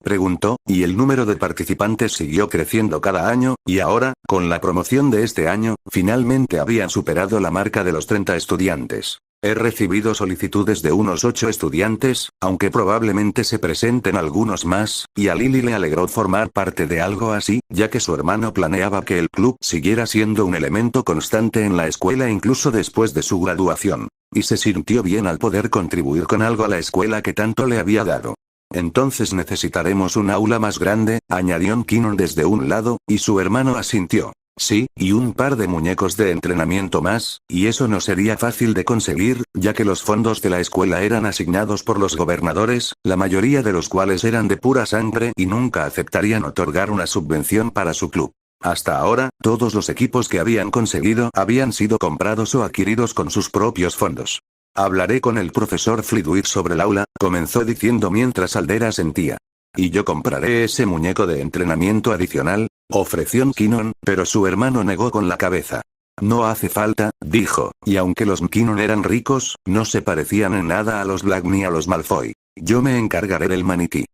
Preguntó, y el número de participantes siguió creciendo cada año, y ahora, con la promoción de este año, finalmente habían superado la marca de los 30 estudiantes. He recibido solicitudes de unos 8 estudiantes, aunque probablemente se presenten algunos más, y a Lily le alegró formar parte de algo así, ya que su hermano planeaba que el club siguiera siendo un elemento constante en la escuela incluso después de su graduación. Y se sintió bien al poder contribuir con algo a la escuela que tanto le había dado. Entonces necesitaremos un aula más grande, añadió McKinnon desde un lado, y su hermano asintió. Sí, y un par de muñecos de entrenamiento más, y eso no sería fácil de conseguir, ya que los fondos de la escuela eran asignados por los gobernadores, la mayoría de los cuales eran de pura sangre y nunca aceptarían otorgar una subvención para su club. Hasta ahora, todos los equipos que habían conseguido habían sido comprados o adquiridos con sus propios fondos. Hablaré con el profesor Flitwick sobre el aula, comenzó diciendo mientras Aldera sentía. Y yo compraré ese muñeco de entrenamiento adicional, ofreció McKinnon, pero su hermano negó con la cabeza. No hace falta, dijo, y aunque los McKinnon eran ricos, no se parecían en nada a los Black ni a los Malfoy. Yo me encargaré del maniquí.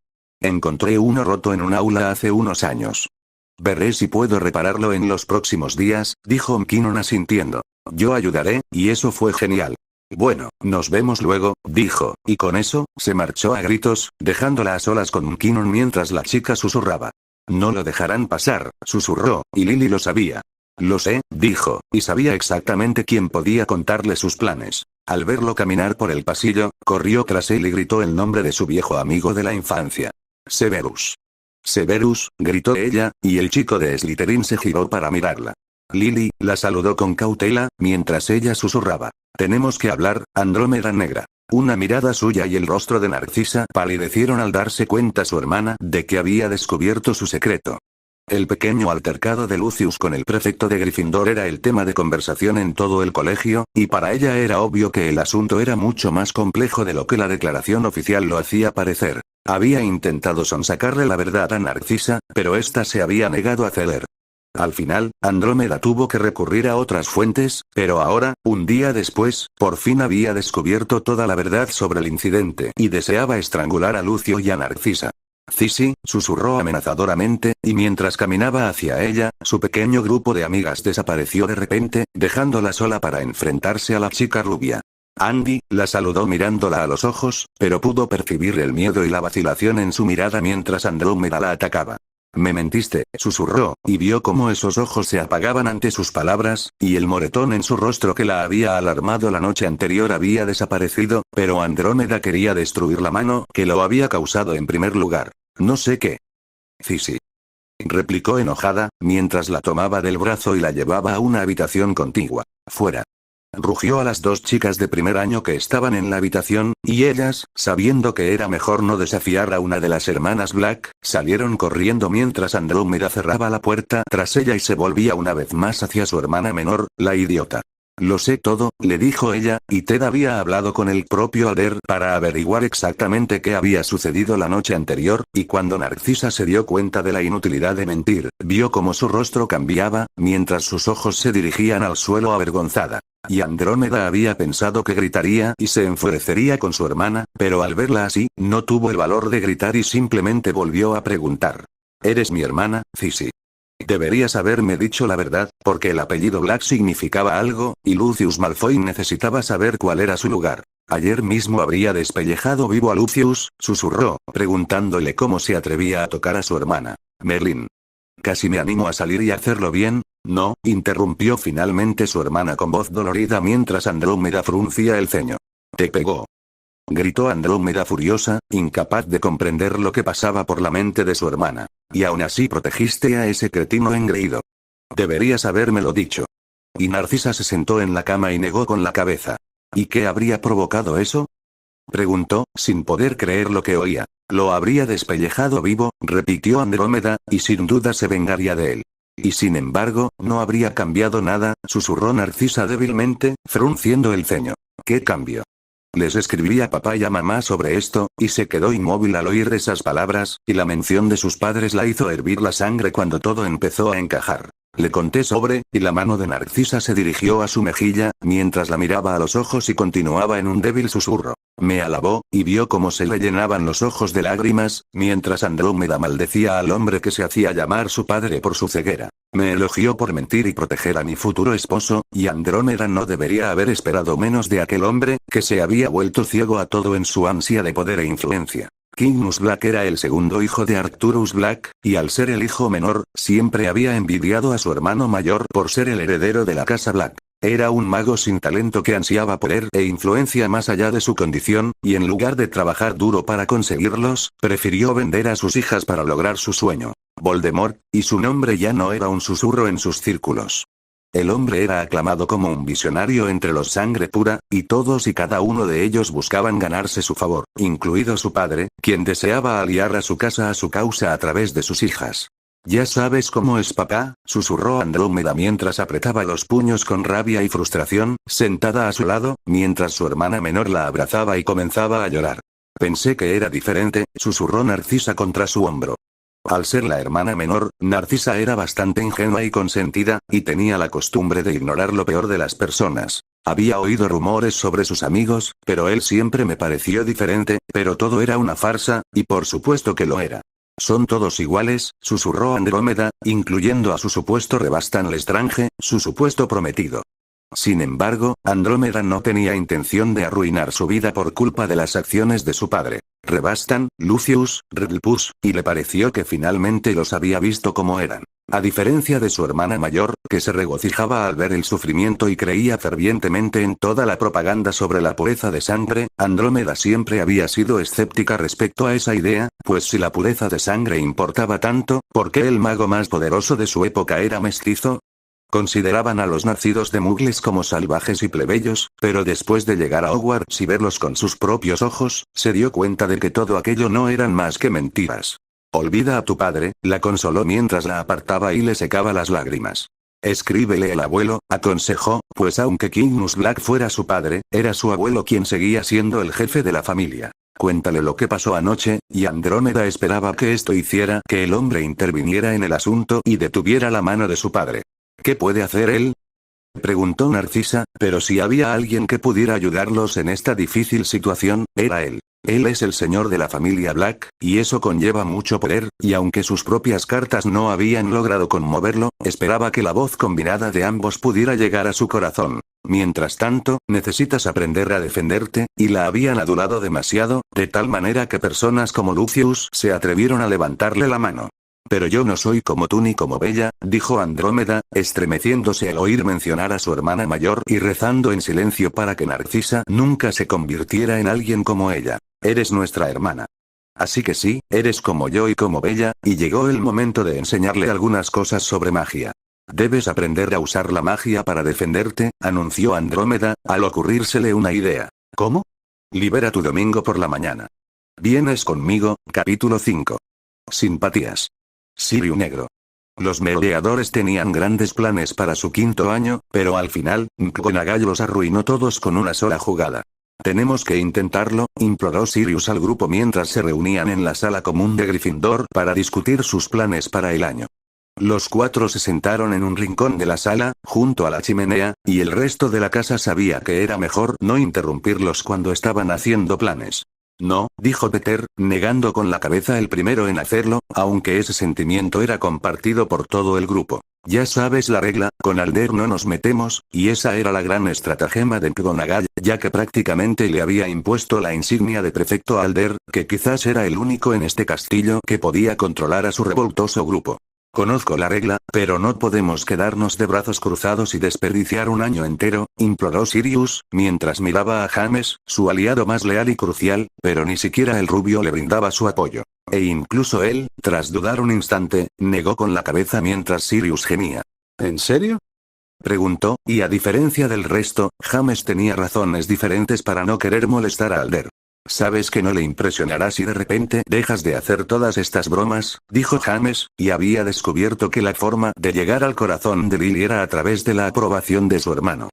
Encontré uno roto en un aula hace unos años. Veré si puedo repararlo en los próximos días, dijo McKinnon asintiendo. Yo ayudaré, y eso fue genial. Bueno, nos vemos luego, dijo, y con eso, se marchó a gritos, dejándola a solas con McKinnon mientras la chica susurraba. No lo dejarán pasar, susurró, y Lily lo sabía. Lo sé, dijo, y sabía exactamente quién podía contarle sus planes. Al verlo caminar por el pasillo, corrió tras él y gritó el nombre de su viejo amigo de la infancia. Severus. Severus, gritó ella, y el chico de Slytherin se giró para mirarla. Lily la saludó con cautela, mientras ella susurraba. Tenemos que hablar, Andrómeda Negra. Una mirada suya y el rostro de Narcisa palidecieron al darse cuenta su hermana de que había descubierto su secreto. El pequeño altercado de Lucius con el prefecto de Gryffindor era el tema de conversación en todo el colegio, y para ella era obvio que el asunto era mucho más complejo de lo que la declaración oficial lo hacía parecer. Había intentado sonsacarle la verdad a Narcisa, pero ésta se había negado a ceder. Al final, Andrómeda tuvo que recurrir a otras fuentes, pero ahora, un día después, por fin había descubierto toda la verdad sobre el incidente y deseaba estrangular a Lucio y a Narcisa. Cissy, susurró amenazadoramente, y mientras caminaba hacia ella, su pequeño grupo de amigas desapareció de repente, dejándola sola para enfrentarse a la chica rubia. Andy la saludó mirándola a los ojos, pero pudo percibir el miedo y la vacilación en su mirada mientras Andrómeda la atacaba. Me mentiste, susurró, y vio cómo esos ojos se apagaban ante sus palabras, y el moretón en su rostro que la había alarmado la noche anterior había desaparecido, pero Andrómeda quería destruir la mano que lo había causado en primer lugar. No sé qué. Cissy. Replicó enojada, mientras la tomaba del brazo y la llevaba a una habitación contigua. Fuera. Rugió a las dos chicas de primer año que estaban en la habitación, y ellas, sabiendo que era mejor no desafiar a una de las hermanas Black, salieron corriendo mientras Andrómeda cerraba la puerta tras ella y se volvía una vez más hacia su hermana menor, la idiota. Lo sé todo, le dijo ella, y Ted había hablado con el propio Alder para averiguar exactamente qué había sucedido la noche anterior, y cuando Narcisa se dio cuenta de la inutilidad de mentir, vio cómo su rostro cambiaba, mientras sus ojos se dirigían al suelo avergonzada. Y Andrómeda había pensado que gritaría y se enfurecería con su hermana, pero al verla así, no tuvo el valor de gritar y simplemente volvió a preguntar. ¿Eres mi hermana, Cissy? Deberías haberme dicho la verdad, porque el apellido Black significaba algo, y Lucius Malfoy necesitaba saber cuál era su lugar. Ayer mismo habría despellejado vivo a Lucius, susurró, preguntándole cómo se atrevía a tocar a su hermana. Merlin. Casi me animo a salir y hacerlo bien. No, interrumpió finalmente su hermana con voz dolorida mientras Andrómeda fruncía el ceño. Te pegó. Gritó Andrómeda furiosa, incapaz de comprender lo que pasaba por la mente de su hermana. Y aún así protegiste a ese cretino engreído. Deberías habérmelo dicho. Y Narcisa se sentó en la cama y negó con la cabeza. ¿Y qué habría provocado eso? Preguntó, sin poder creer lo que oía. Lo habría despellejado vivo, repitió Andrómeda, y sin duda se vengaría de él. Y sin embargo, no habría cambiado nada, susurró Narcisa débilmente, frunciendo el ceño. ¿Qué cambio? Les escribí a papá y a mamá sobre esto, y se quedó inmóvil al oír esas palabras, y la mención de sus padres la hizo hervir la sangre cuando todo empezó a encajar. Le conté sobre, y la mano de Narcisa se dirigió a su mejilla, mientras la miraba a los ojos y continuaba en un débil susurro. Me alabó, y vio cómo se le llenaban los ojos de lágrimas, mientras Andrómeda maldecía al hombre que se hacía llamar su padre por su ceguera. Me elogió por mentir y proteger a mi futuro esposo, y Andrómeda no debería haber esperado menos de aquel hombre, que se había vuelto ciego a todo en su ansia de poder e influencia. Kingus Black era el segundo hijo de Arcturus Black, y al ser el hijo menor, siempre había envidiado a su hermano mayor por ser el heredero de la casa Black. Era un mago sin talento que ansiaba poder e influencia más allá de su condición, y en lugar de trabajar duro para conseguirlos, prefirió vender a sus hijas para lograr su sueño. Voldemort, y su nombre ya no era un susurro en sus círculos. El hombre era aclamado como un visionario entre los sangre pura, y todos y cada uno de ellos buscaban ganarse su favor, incluido su padre, quien deseaba aliar a su casa a su causa a través de sus hijas. «Ya sabes cómo es papá», susurró Andrómeda mientras apretaba los puños con rabia y frustración, sentada a su lado, mientras su hermana menor la abrazaba y comenzaba a llorar. «Pensé que era diferente», susurró Narcisa contra su hombro. Al ser la hermana menor, Narcisa era bastante ingenua y consentida, y tenía la costumbre de ignorar lo peor de las personas. Había oído rumores sobre sus amigos, pero él siempre me pareció diferente, pero todo era una farsa, y por supuesto que lo era. «Son todos iguales», susurró Andrómeda, incluyendo a su supuesto Rebastan Lestrange, su supuesto prometido. Sin embargo, Andrómeda no tenía intención de arruinar su vida por culpa de las acciones de su padre. Rebastan, Lucius, Redlpus, y le pareció que finalmente los había visto como eran. A diferencia de su hermana mayor, que se regocijaba al ver el sufrimiento y creía fervientemente en toda la propaganda sobre la pureza de sangre, Andrómeda siempre había sido escéptica respecto a esa idea, pues si la pureza de sangre importaba tanto, ¿por qué el mago más poderoso de su época era mestizo? Consideraban a los nacidos de Muggles como salvajes y plebeyos, pero después de llegar a Hogwarts y verlos con sus propios ojos, se dio cuenta de que todo aquello no eran más que mentiras. «Olvida a tu padre», la consoló mientras la apartaba y le secaba las lágrimas. «Escríbele el abuelo», aconsejó, pues aunque Kingmus Black fuera su padre, era su abuelo quien seguía siendo el jefe de la familia. «Cuéntale lo que pasó anoche», y Andrómeda esperaba que esto hiciera que el hombre interviniera en el asunto y detuviera la mano de su padre. «¿Qué puede hacer él?», preguntó Narcisa, pero si había alguien que pudiera ayudarlos en esta difícil situación, era él. Él es el señor de la familia Black, y eso conlleva mucho poder, y aunque sus propias cartas no habían logrado conmoverlo, esperaba que la voz combinada de ambos pudiera llegar a su corazón. Mientras tanto, necesitas aprender a defenderte, y la habían adulado demasiado, de tal manera que personas como Lucius se atrevieron a levantarle la mano. «Pero yo no soy como tú ni como Bella», dijo Andrómeda, estremeciéndose al oír mencionar a su hermana mayor y rezando en silencio para que Narcisa nunca se convirtiera en alguien como ella. «Eres nuestra hermana. Así que sí, eres como yo y como Bella, y llegó el momento de enseñarle algunas cosas sobre magia. Debes aprender a usar la magia para defenderte», anunció Andrómeda, al ocurrírsele una idea. «¿Cómo?». «Libera tu domingo por la mañana. ¿Vienes conmigo?». Capítulo 5. Simpatías. Sirius Negro. Los merodeadores tenían grandes planes para su quinto año, pero al final, McGonagall los arruinó todos con una sola jugada. «Tenemos que intentarlo», imploró Sirius al grupo mientras se reunían en la sala común de Gryffindor para discutir sus planes para el año. Los cuatro se sentaron en un rincón de la sala, junto a la chimenea, y el resto de la casa sabía que era mejor no interrumpirlos cuando estaban haciendo planes. «No», dijo Peter, negando con la cabeza el primero en hacerlo, aunque ese sentimiento era compartido por todo el grupo. «Ya sabes la regla, con Alder no nos metemos», y esa era la gran estratagema de McGonagall, ya que prácticamente le había impuesto la insignia de prefecto a Alder, que quizás era el único en este castillo que podía controlar a su revoltoso grupo. «Conozco la regla, pero no podemos quedarnos de brazos cruzados y desperdiciar un año entero», imploró Sirius, mientras miraba a James, su aliado más leal y crucial, pero ni siquiera el rubio le brindaba su apoyo. E incluso él, tras dudar un instante, negó con la cabeza mientras Sirius gemía. «¿En serio?», preguntó, y a diferencia del resto, James tenía razones diferentes para no querer molestar a Alder. «Sabes que no le impresionará si de repente dejas de hacer todas estas bromas», dijo James, y había descubierto que la forma de llegar al corazón de Lily era a través de la aprobación de su hermano.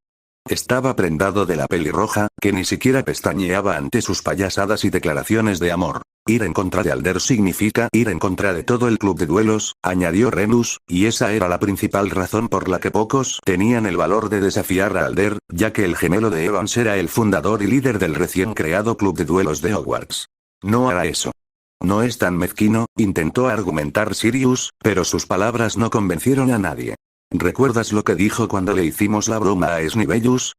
Estaba prendado de la pelirroja, que ni siquiera pestañeaba ante sus payasadas y declaraciones de amor. «Ir en contra de Alder significa ir en contra de todo el club de duelos», añadió Remus, y esa era la principal razón por la que pocos tenían el valor de desafiar a Alder, ya que el gemelo de Evans era el fundador y líder del recién creado club de duelos de Hogwarts. «No hará eso». «No es tan mezquino», intentó argumentar Sirius, pero sus palabras no convencieron a nadie. «¿Recuerdas lo que dijo cuando le hicimos la broma a Snivellus?»,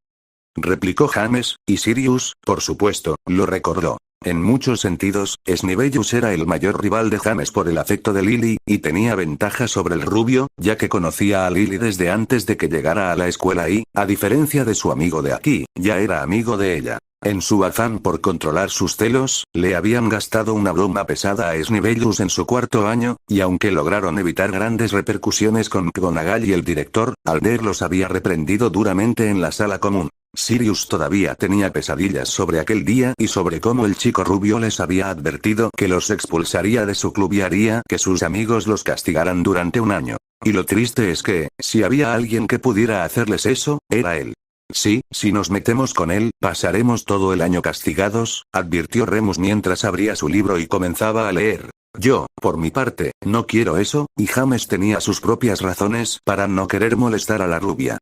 replicó James, y Sirius, por supuesto, lo recordó. En muchos sentidos, Snivellus era el mayor rival de James por el afecto de Lily, y tenía ventaja sobre el rubio, ya que conocía a Lily desde antes de que llegara a la escuela y, a diferencia de su amigo de aquí, ya era amigo de ella. En su afán por controlar sus celos, le habían gastado una broma pesada a Snivellus en su cuarto año, y aunque lograron evitar grandes repercusiones con McGonagall y el director, Alder los había reprendido duramente en la sala común. Sirius todavía tenía pesadillas sobre aquel día y sobre cómo el chico rubio les había advertido que los expulsaría de su club y haría que sus amigos los castigaran durante un año. Y lo triste es que, si había alguien que pudiera hacerles eso, era él. Sí, si nos metemos con él, pasaremos todo el año castigados, advirtió Remus mientras abría su libro y comenzaba a leer. Yo, por mi parte, no quiero eso, y James tenía sus propias razones para no querer molestar a la rubia.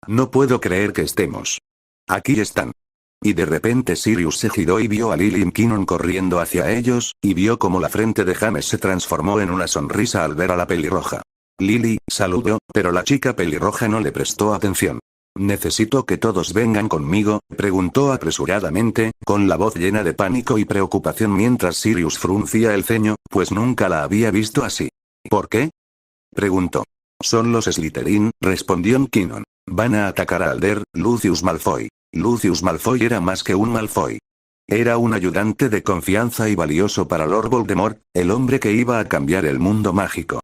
No puedo creer que estemos. Aquí están. Y de repente Sirius se giró y vio a Lily y Kinnon corriendo hacia ellos, y vio como la frente de James se transformó en una sonrisa al ver a la pelirroja. Lily saludó, pero la chica pelirroja no le prestó atención. ¿Necesito que todos vengan conmigo?, preguntó apresuradamente, con la voz llena de pánico y preocupación mientras Sirius fruncía el ceño, pues nunca la había visto así. ¿Por qué?, preguntó. Son los Slytherin, respondió Kinnon. Van a atacar a Alder, Lucius Malfoy. Lucius Malfoy era más que un Malfoy. Era un ayudante de confianza y valioso para Lord Voldemort, el hombre que iba a cambiar el mundo mágico.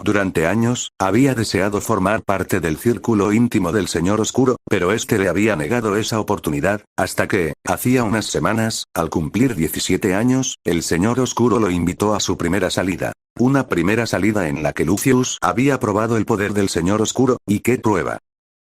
Durante años, había deseado formar parte del círculo íntimo del Señor Oscuro, pero este le había negado esa oportunidad, hasta que, hacía unas semanas, al cumplir 17 años, el Señor Oscuro lo invitó a su primera salida. Una primera salida en la que Lucius había probado el poder del Señor Oscuro, ¿y qué prueba?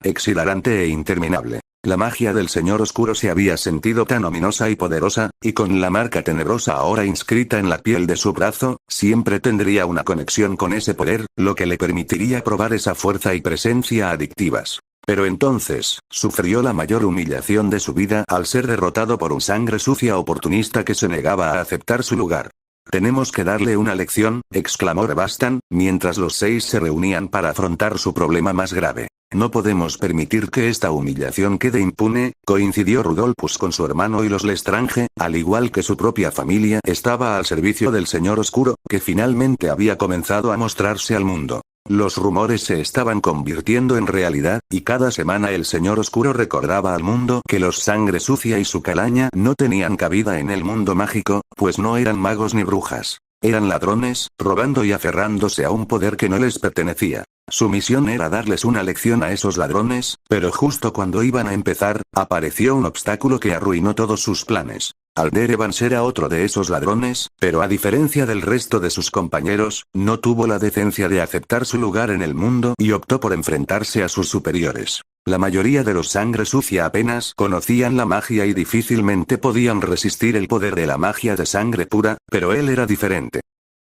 Exhilarante e interminable. La magia del Señor Oscuro se había sentido tan ominosa y poderosa, y con la marca tenebrosa ahora inscrita en la piel de su brazo, siempre tendría una conexión con ese poder, lo que le permitiría probar esa fuerza y presencia adictivas. Pero entonces, sufrió la mayor humillación de su vida al ser derrotado por un sangre sucia oportunista que se negaba a aceptar su lugar. Tenemos que darle una lección, exclamó Rebastan, mientras los 6 se reunían para afrontar su problema más grave. No podemos permitir que esta humillación quede impune, coincidió Rudolphus con su hermano y los Lestrange, al igual que su propia familia estaba al servicio del Señor Oscuro, que finalmente había comenzado a mostrarse al mundo. Los rumores se estaban convirtiendo en realidad, y cada semana el Señor Oscuro recordaba al mundo que los Sangre Sucia y su calaña no tenían cabida en el mundo mágico, pues no eran magos ni brujas. Eran ladrones, robando y aferrándose a un poder que no les pertenecía. Su misión era darles una lección a esos ladrones, pero justo cuando iban a empezar, apareció un obstáculo que arruinó todos sus planes. Alder Evans era otro de esos ladrones, pero a diferencia del resto de sus compañeros, no tuvo la decencia de aceptar su lugar en el mundo y optó por enfrentarse a sus superiores. La mayoría de los Sangre Sucia apenas conocían la magia y difícilmente podían resistir el poder de la magia de sangre pura, pero él era diferente.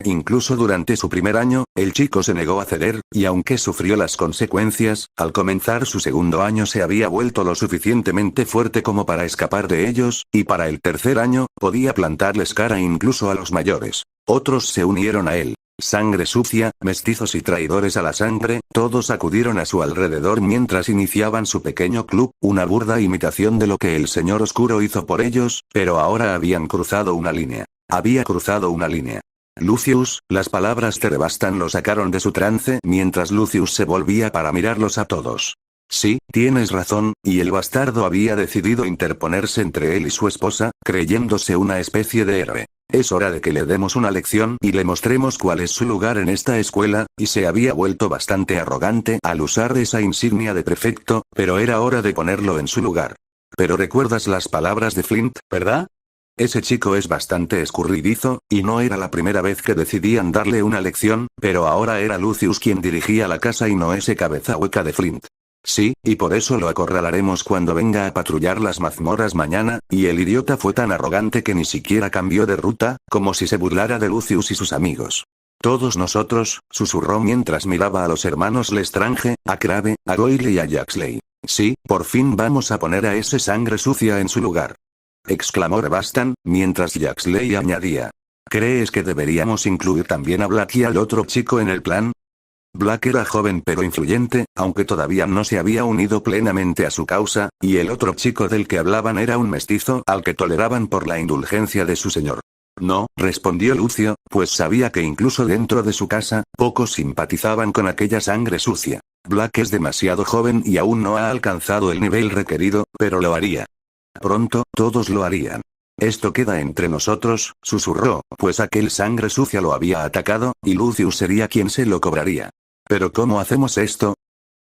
Incluso durante su primer año, el chico se negó a ceder, y aunque sufrió las consecuencias, al comenzar su segundo año se había vuelto lo suficientemente fuerte como para escapar de ellos, y para el tercer año, podía plantarles cara incluso a los mayores. Otros se unieron a él. Sangre sucia, mestizos y traidores a la sangre, todos acudieron a su alrededor mientras iniciaban su pequeño club, una burda imitación de lo que el Señor Oscuro hizo por ellos, pero ahora habían cruzado una línea. Había cruzado una línea. Lucius, las palabras de Rebastan lo sacaron de su trance mientras Lucius se volvía para mirarlos a todos. Sí, tienes razón, y el bastardo había decidido interponerse entre él y su esposa, creyéndose una especie de héroe. Es hora de que le demos una lección y le mostremos cuál es su lugar en esta escuela, y se había vuelto bastante arrogante al usar esa insignia de prefecto, pero era hora de ponerlo en su lugar. Pero recuerdas las palabras de Flint, ¿verdad? Ese chico es bastante escurridizo, y no era la primera vez que decidían darle una lección, pero ahora era Lucius quien dirigía la casa y no ese cabeza hueca de Flint. Sí, y por eso lo acorralaremos cuando venga a patrullar las mazmorras mañana, y el idiota fue tan arrogante que ni siquiera cambió de ruta, como si se burlara de Lucius y sus amigos. Todos nosotros, susurró mientras miraba a los hermanos Lestrange, a Crabbe, a Goyle y a Jaxley. Sí, por fin vamos a poner a ese sangre sucia en su lugar. Exclamó Rebastan, mientras Jaxley añadía. ¿Crees que deberíamos incluir también a Black y al otro chico en el plan? Black era joven pero influyente, aunque todavía no se había unido plenamente a su causa, y el otro chico del que hablaban era un mestizo al que toleraban por la indulgencia de su señor. No, respondió Lucio, pues sabía que incluso dentro de su casa, pocos simpatizaban con aquella sangre sucia. Black es demasiado joven y aún no ha alcanzado el nivel requerido, pero lo haría. Pronto, todos lo harían. Esto queda entre nosotros, susurró, pues aquel sangre sucia lo había atacado, y Lucius sería quien se lo cobraría. ¿Pero cómo hacemos esto?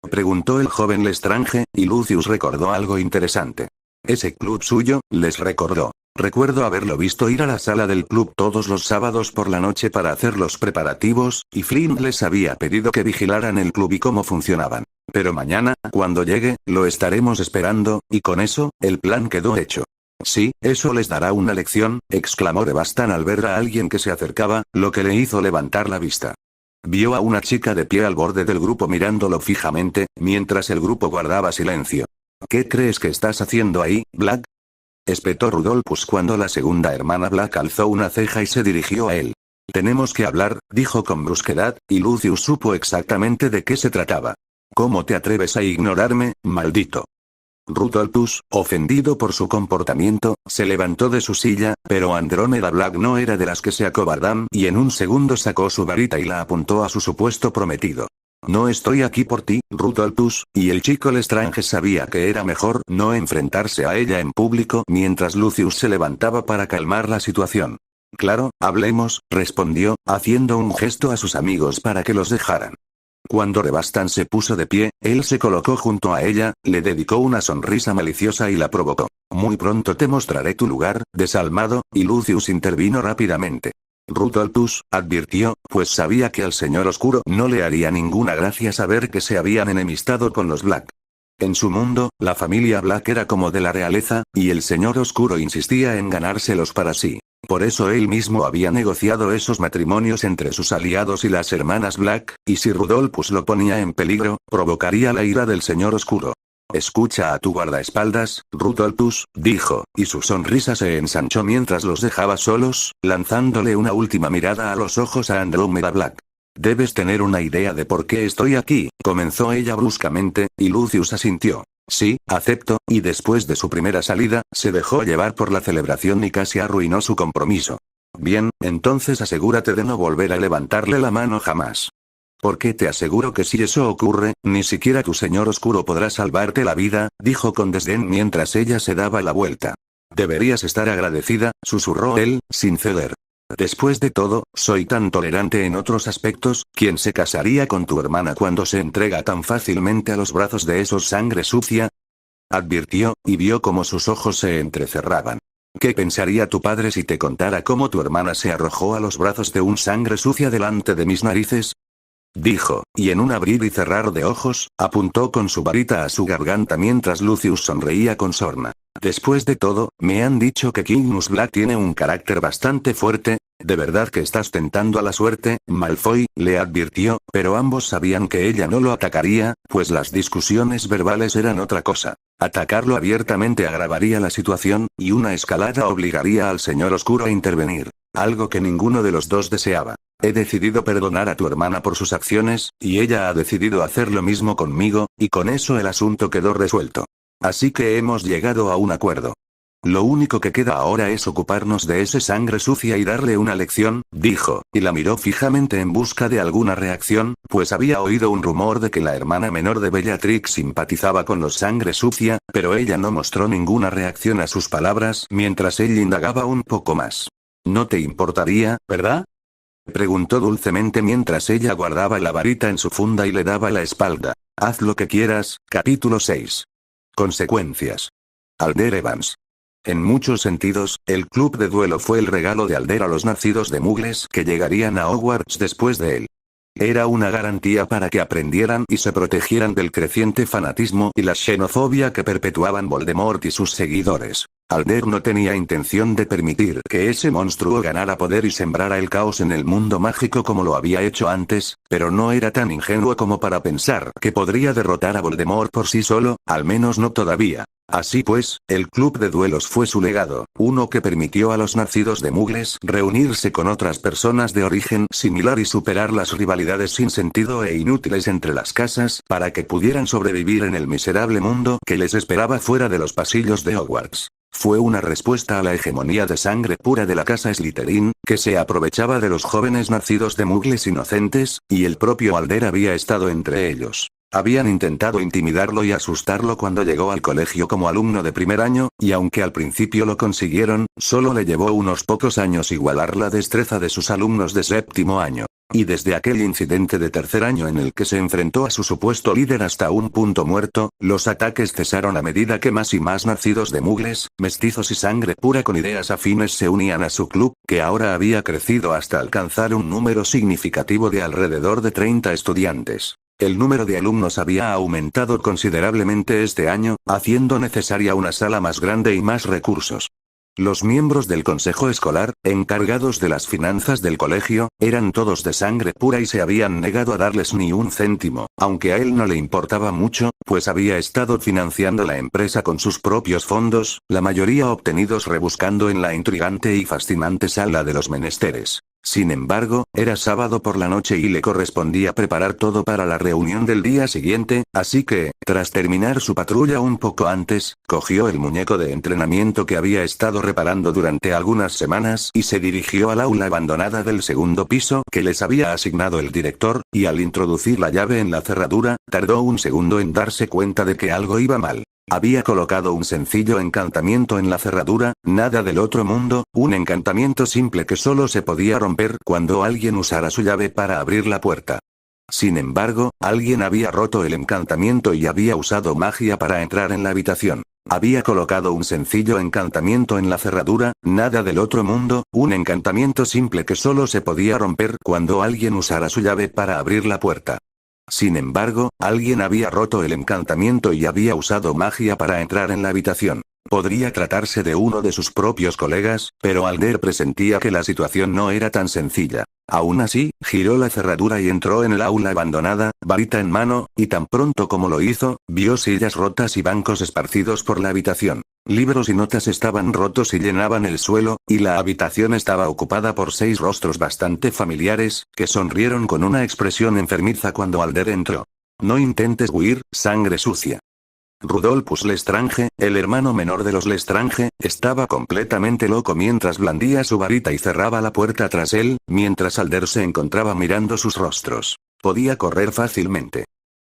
Preguntó el joven Lestrange, y Lucius recordó algo interesante. Ese club suyo, les recordó. Recuerdo haberlo visto ir a la sala del club todos los sábados por la noche para hacer los preparativos, y Flint les había pedido que vigilaran el club y cómo funcionaban. Pero mañana, cuando llegue, lo estaremos esperando, y con eso, el plan quedó hecho. Sí, eso les dará una lección, exclamó Rebastan al ver a alguien que se acercaba, lo que le hizo levantar la vista. Vio a una chica de pie al borde del grupo mirándolo fijamente, mientras el grupo guardaba silencio. ¿Qué crees que estás haciendo ahí, Black? Espetó Rudolphus cuando la segunda hermana Black alzó una ceja y se dirigió a él. Tenemos que hablar, dijo con brusquedad, y Lucius supo exactamente de qué se trataba. ¿Cómo te atreves a ignorarme, maldito? Rudolphus, ofendido por su comportamiento, se levantó de su silla, pero Andrómeda Black no era de las que se acobardan y en un segundo sacó su varita y la apuntó a su supuesto prometido. No estoy aquí por ti, Rudolphus, y el chico Lestrange sabía que era mejor no enfrentarse a ella en público mientras Lucius se levantaba para calmar la situación. Claro, hablemos, respondió, haciendo un gesto a sus amigos para que los dejaran. Cuando Rebastan se puso de pie, él se colocó junto a ella, le dedicó una sonrisa maliciosa y la provocó. Muy pronto te mostraré tu lugar, desalmado, y Lucius intervino rápidamente. Rudolphus, advirtió, pues sabía que al señor oscuro no le haría ninguna gracia saber que se habían enemistado con los Black. En su mundo, la familia Black era como de la realeza, y el señor oscuro insistía en ganárselos para sí. Por eso él mismo había negociado esos matrimonios entre sus aliados y las hermanas Black, y si Rudolphus lo ponía en peligro, provocaría la ira del señor oscuro. Escucha a tu guardaespaldas, Rudolphus, dijo, y su sonrisa se ensanchó mientras los dejaba solos, lanzándole una última mirada a los ojos a Andrómeda Black. Debes tener una idea de por qué estoy aquí, comenzó ella bruscamente, y Lucius asintió. Sí, acepto, y después de su primera salida, se dejó llevar por la celebración y casi arruinó su compromiso. Bien, entonces asegúrate de no volver a levantarle la mano jamás. Porque te aseguro que si eso ocurre, ni siquiera tu señor oscuro podrá salvarte la vida, dijo con desdén mientras ella se daba la vuelta. Deberías estar agradecida, susurró él, sin ceder. Después de todo, soy tan tolerante en otros aspectos, ¿quién se casaría con tu hermana cuando se entrega tan fácilmente a los brazos de esos sangre sucia? Advirtió, y vio cómo sus ojos se entrecerraban. ¿Qué pensaría tu padre si te contara cómo tu hermana se arrojó a los brazos de un sangre sucia delante de mis narices? Dijo, y en un abrir y cerrar de ojos, apuntó con su varita a su garganta mientras Lucius sonreía con sorna. Después de todo, me han dicho que Kingmus Black tiene un carácter bastante fuerte. ¿De verdad que estás tentando a la suerte, Malfoy?, le advirtió, pero ambos sabían que ella no lo atacaría, pues las discusiones verbales eran otra cosa. Atacarlo abiertamente agravaría la situación, y una escalada obligaría al señor oscuro a intervenir. Algo que ninguno de los dos deseaba. He decidido perdonar a tu hermana por sus acciones, y ella ha decidido hacer lo mismo conmigo, y con eso el asunto quedó resuelto. Así que hemos llegado a un acuerdo. Lo único que queda ahora es ocuparnos de ese sangre sucia y darle una lección, dijo, y la miró fijamente en busca de alguna reacción, pues había oído un rumor de que la hermana menor de Bellatrix simpatizaba con los sangre sucia, pero ella no mostró ninguna reacción a sus palabras mientras él indagaba un poco más. ¿No te importaría, verdad?, preguntó dulcemente mientras ella guardaba la varita en su funda y le daba la espalda. Haz lo que quieras, capítulo 6. Consecuencias. Alder Evans. En muchos sentidos, el club de duelo fue el regalo de Alder a los nacidos de Muggles que llegarían a Hogwarts después de él. Era una garantía para que aprendieran y se protegieran del creciente fanatismo y la xenofobia que perpetuaban Voldemort y sus seguidores. Alder no tenía intención de permitir que ese monstruo ganara poder y sembrara el caos en el mundo mágico como lo había hecho antes, pero no era tan ingenuo como para pensar que podría derrotar a Voldemort por sí solo, al menos no todavía. Así pues, el club de duelos fue su legado, uno que permitió a los nacidos de Mugles reunirse con otras personas de origen similar y superar las rivalidades sin sentido e inútiles entre las casas para que pudieran sobrevivir en el miserable mundo que les esperaba fuera de los pasillos de Hogwarts. Fue una respuesta a la hegemonía de sangre pura de la casa Slytherin, que se aprovechaba de los jóvenes nacidos de Mugles inocentes, y el propio Alder había estado entre ellos. Habían intentado intimidarlo y asustarlo cuando llegó al colegio como alumno de primer año, y aunque al principio lo consiguieron, solo le llevó unos pocos años igualar la destreza de sus alumnos de séptimo año. Y desde aquel incidente de tercer año en el que se enfrentó a su supuesto líder hasta un punto muerto, los ataques cesaron a medida que más y más nacidos de Mugles, mestizos y sangre pura con ideas afines se unían a su club, que ahora había crecido hasta alcanzar un número significativo de alrededor de 30 estudiantes. El número de alumnos había aumentado considerablemente este año, haciendo necesaria una sala más grande y más recursos. Los miembros del consejo escolar, encargados de las finanzas del colegio, eran todos de sangre pura y se habían negado a darles ni un céntimo, aunque a él no le importaba mucho, pues había estado financiando la empresa con sus propios fondos, la mayoría obtenidos rebuscando en la intrigante y fascinante sala de los menesteres. Sin embargo, era sábado por la noche y le correspondía preparar todo para la reunión del día siguiente, así que, tras terminar su patrulla un poco antes, cogió el muñeco de entrenamiento que había estado reparando durante algunas semanas y se dirigió al aula abandonada del segundo piso que les había asignado el director, y al introducir la llave en la cerradura, tardó un segundo en darse cuenta de que algo iba mal. Había colocado un sencillo encantamiento en la cerradura, nada del otro mundo, un encantamiento simple que solo se podía romper cuando alguien usara su llave para abrir la puerta. Sin embargo, alguien había roto el encantamiento y había usado magia para entrar en la habitación. Había colocado un sencillo encantamiento en la cerradura, nada del otro mundo, un encantamiento simple que solo se podía romper cuando alguien usara su llave para abrir la puerta. Sin embargo, alguien había roto el encantamiento y había usado magia para entrar en la habitación. Podría tratarse de uno de sus propios colegas, pero Alder presentía que la situación no era tan sencilla. Aún así, giró la cerradura y entró en el aula abandonada, varita en mano, y tan pronto como lo hizo, vio sillas rotas y bancos esparcidos por la habitación. Libros y notas estaban rotos y llenaban el suelo, y la habitación estaba ocupada por 6 rostros bastante familiares, que sonrieron con una expresión enfermiza cuando Alder entró. No intentes huir, sangre sucia. Rudolphus Lestrange, el hermano menor de los Lestrange, estaba completamente loco mientras blandía su varita y cerraba la puerta tras él, mientras Alder se encontraba mirando sus rostros. Podía correr fácilmente.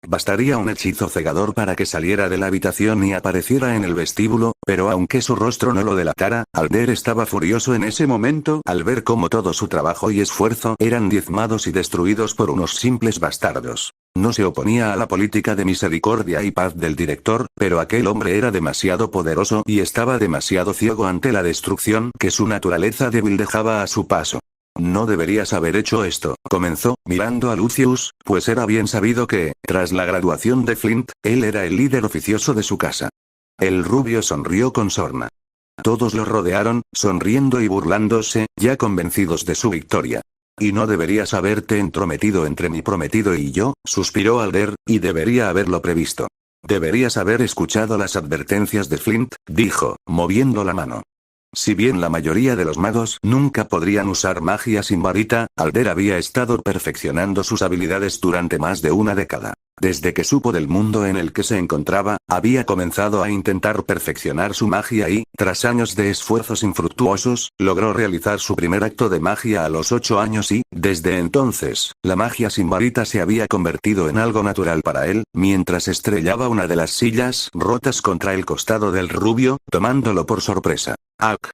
Bastaría un hechizo cegador para que saliera de la habitación y apareciera en el vestíbulo, pero aunque su rostro no lo delatara, Alder estaba furioso en ese momento al ver cómo todo su trabajo y esfuerzo eran diezmados y destruidos por unos simples bastardos. No se oponía a la política de misericordia y paz del director, pero aquel hombre era demasiado poderoso y estaba demasiado ciego ante la destrucción que su naturaleza débil dejaba a su paso. No deberías haber hecho esto, comenzó, mirando a Lucius, pues era bien sabido que, tras la graduación de Flint, él era el líder oficioso de su casa. El rubio sonrió con sorna. Todos lo rodearon, sonriendo y burlándose, ya convencidos de su victoria. Y no deberías haberte entrometido entre mi prometido y yo, suspiró Alder, y debería haberlo previsto. Deberías haber escuchado las advertencias de Flint, dijo, moviendo la mano. Si bien la mayoría de los magos nunca podrían usar magia sin varita, Alder había estado perfeccionando sus habilidades durante más de una década. Desde que supo del mundo en el que se encontraba, había comenzado a intentar perfeccionar su magia y, tras años de esfuerzos infructuosos, logró realizar su primer acto de magia a los 8 años y, desde entonces, la magia sin varita se había convertido en algo natural para él, mientras estrellaba una de las sillas rotas contra el costado del rubio, tomándolo por sorpresa. ¡Ac!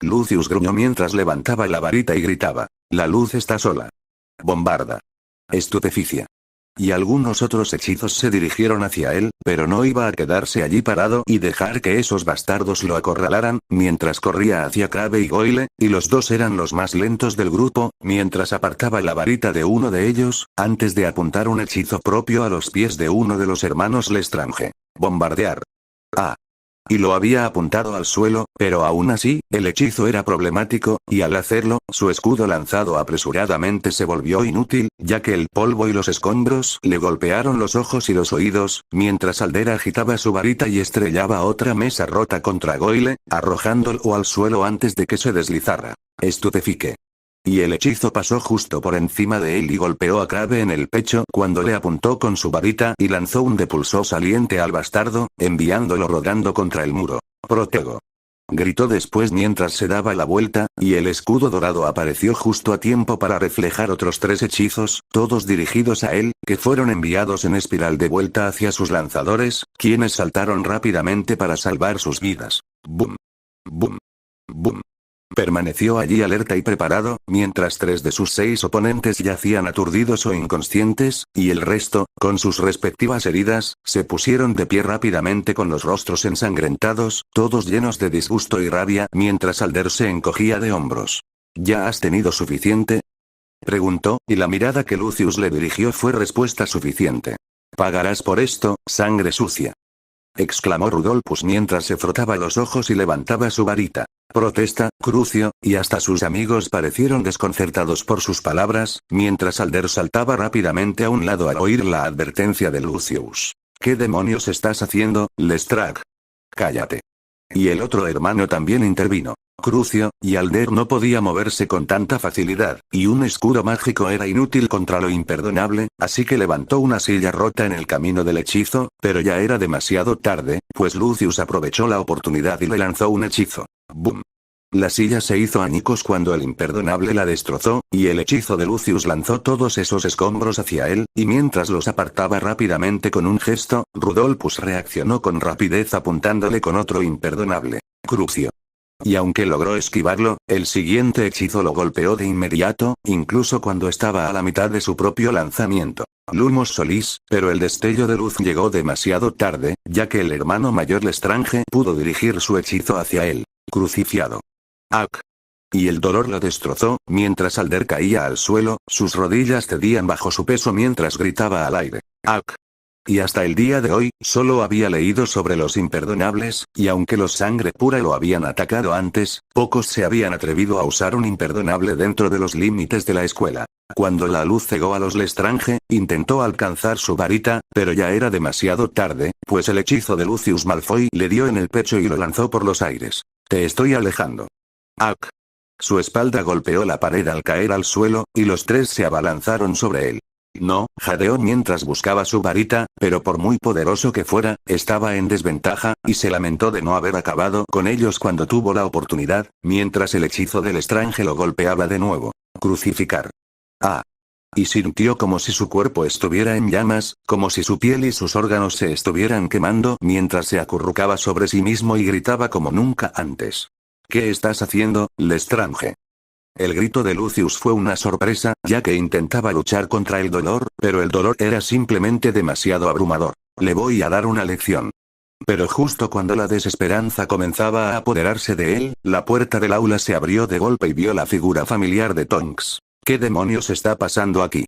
Lucius gruñó mientras levantaba la varita y gritaba. La luz está sola. Bombarda. Estupeficia. Y algunos otros hechizos se dirigieron hacia él, pero no iba a quedarse allí parado y dejar que esos bastardos lo acorralaran, mientras corría hacia Crabbe y Goyle, y los dos eran los más lentos del grupo, mientras apartaba la varita de uno de ellos, antes de apuntar un hechizo propio a los pies de uno de los hermanos Lestrange. Bombardear. Ah. Y lo había apuntado al suelo, pero aún así, el hechizo era problemático, y al hacerlo, su escudo lanzado apresuradamente se volvió inútil, ya que el polvo y los escombros le golpearon los ojos y los oídos, mientras Alder agitaba su varita y estrellaba otra mesa rota contra Goyle, arrojándolo al suelo antes de que se deslizara. Estupefique. Y el hechizo pasó justo por encima de él y golpeó a Crabbe en el pecho cuando le apuntó con su varita y lanzó un depulso saliente al bastardo, enviándolo rodando contra el muro. Protego. Gritó después mientras se daba la vuelta, y el escudo dorado apareció justo a tiempo para reflejar otros 3 hechizos, todos dirigidos a él, que fueron enviados en espiral de vuelta hacia sus lanzadores, quienes saltaron rápidamente para salvar sus vidas. Boom. Boom. Boom. Permaneció allí alerta y preparado, mientras 3 de sus 6 oponentes yacían aturdidos o inconscientes, y el resto, con sus respectivas heridas, se pusieron de pie rápidamente con los rostros ensangrentados, todos llenos de disgusto y rabia, mientras Alder se encogía de hombros. ¿Ya has tenido suficiente?, preguntó, y la mirada que Lucius le dirigió fue respuesta suficiente. «Pagarás por esto, sangre sucia», exclamó Rudolphus mientras se frotaba los ojos y levantaba su varita. Protesta, Crucio, y hasta sus amigos parecieron desconcertados por sus palabras, mientras Alder saltaba rápidamente a un lado al oír la advertencia de Lucius. ¿Qué demonios estás haciendo, Lestrade? Cállate. Y el otro hermano también intervino. Crucio, y Alder no podía moverse con tanta facilidad, y un escudo mágico era inútil contra lo imperdonable, así que levantó una silla rota en el camino del hechizo, pero ya era demasiado tarde, pues Lucius aprovechó la oportunidad y le lanzó un hechizo. ¡Bum! La silla se hizo añicos cuando el imperdonable la destrozó, y el hechizo de Lucius lanzó todos esos escombros hacia él, y mientras los apartaba rápidamente con un gesto, Rudolphus reaccionó con rapidez apuntándole con otro imperdonable. Crucio. Y aunque logró esquivarlo, el siguiente hechizo lo golpeó de inmediato, incluso cuando estaba a la mitad de su propio lanzamiento. Lumos Solis, pero el destello de luz llegó demasiado tarde, ya que el hermano mayor Lestrange pudo dirigir su hechizo hacia él. Crucifiado. ¡Ac! Y el dolor lo destrozó, mientras Alder caía al suelo, sus rodillas cedían bajo su peso mientras gritaba al aire. ¡Ac! Y hasta el día de hoy, solo había leído sobre los imperdonables, y aunque los sangre pura lo habían atacado antes, pocos se habían atrevido a usar un imperdonable dentro de los límites de la escuela. Cuando la luz cegó a los Lestrange, intentó alcanzar su varita, pero ya era demasiado tarde, pues el hechizo de Lucius Malfoy le dio en el pecho y lo lanzó por los aires. Te estoy alejando. ¡Ac! Su espalda golpeó la pared al caer al suelo, y los 3 se abalanzaron sobre él. No, jadeó mientras buscaba su varita, pero por muy poderoso que fuera, estaba en desventaja, y se lamentó de no haber acabado con ellos cuando tuvo la oportunidad, mientras el hechizo del Lestrange lo golpeaba de nuevo. Crucificar. Ah. Y sintió como si su cuerpo estuviera en llamas, como si su piel y sus órganos se estuvieran quemando mientras se acurrucaba sobre sí mismo y gritaba como nunca antes. ¿Qué estás haciendo, Lestrange? El grito de Lucius fue una sorpresa, ya que intentaba luchar contra el dolor, pero el dolor era simplemente demasiado abrumador. Le voy a dar una lección. Pero justo cuando la desesperanza comenzaba a apoderarse de él, la puerta del aula se abrió de golpe y vio la figura familiar de Tonks. ¿Qué demonios está pasando aquí?,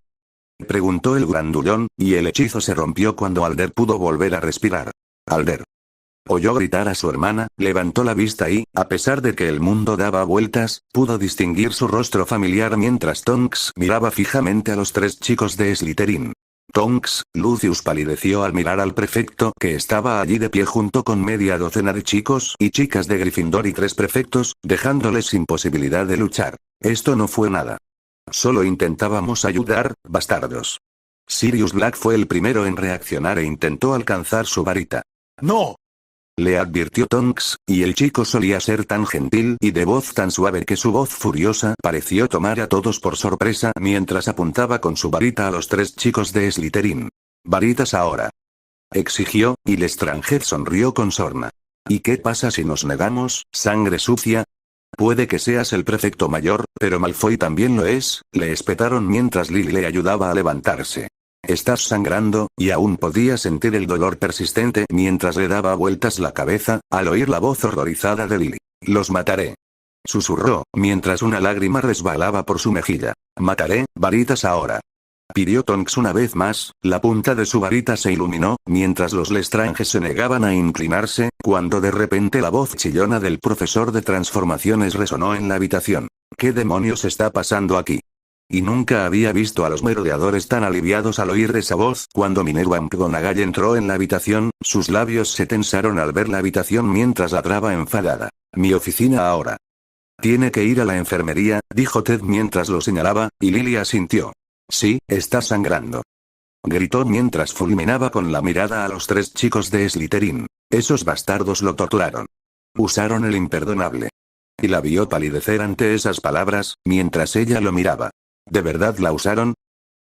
preguntó el grandullón, y el hechizo se rompió cuando Alder pudo volver a respirar. Alder. Oyó gritar a su hermana, levantó la vista y, a pesar de que el mundo daba vueltas, pudo distinguir su rostro familiar mientras Tonks miraba fijamente a los 3 chicos de Slytherin. Tonks, Lucius palideció al mirar al prefecto que estaba allí de pie junto con media docena de chicos y chicas de Gryffindor y 3 prefectos, dejándoles sin posibilidad de luchar. Esto no fue nada. Solo intentábamos ayudar, bastardos. Sirius Black fue el primero en reaccionar e intentó alcanzar su varita. ¡No!, le advirtió Tonks, y el chico solía ser tan gentil y de voz tan suave que su voz furiosa pareció tomar a todos por sorpresa mientras apuntaba con su varita a los 3 chicos de Slytherin. Varitas ahora, exigió, y Lestrange sonrió con sorna. ¿Y qué pasa si nos negamos, sangre sucia? Puede que seas el prefecto mayor, pero Malfoy también lo es, le espetaron mientras Lily le ayudaba a levantarse. Estás sangrando, y aún podía sentir el dolor persistente mientras le daba vueltas la cabeza, al oír la voz horrorizada de Lily. Los mataré, susurró, mientras una lágrima resbalaba por su mejilla. Mataré, varitas ahora. Pidió Tonks una vez más, la punta de su varita se iluminó, mientras los Lestrange se negaban a inclinarse, cuando de repente la voz chillona del profesor de transformaciones resonó en la habitación. ¿Qué demonios está pasando aquí? Y nunca había visto a los merodeadores tan aliviados al oír esa voz. Cuando Minerva McGonagall entró en la habitación, sus labios se tensaron al ver la habitación mientras ladraba enfadada. Mi oficina ahora. Tiene que ir a la enfermería, dijo Ted mientras lo señalaba, y Lily asintió. Sí, está sangrando. Gritó mientras fulminaba con la mirada a los 3 chicos de Slytherin. Esos bastardos lo torturaron. Usaron el imperdonable. Y la vio palidecer ante esas palabras, mientras ella lo miraba. ¿De verdad la usaron?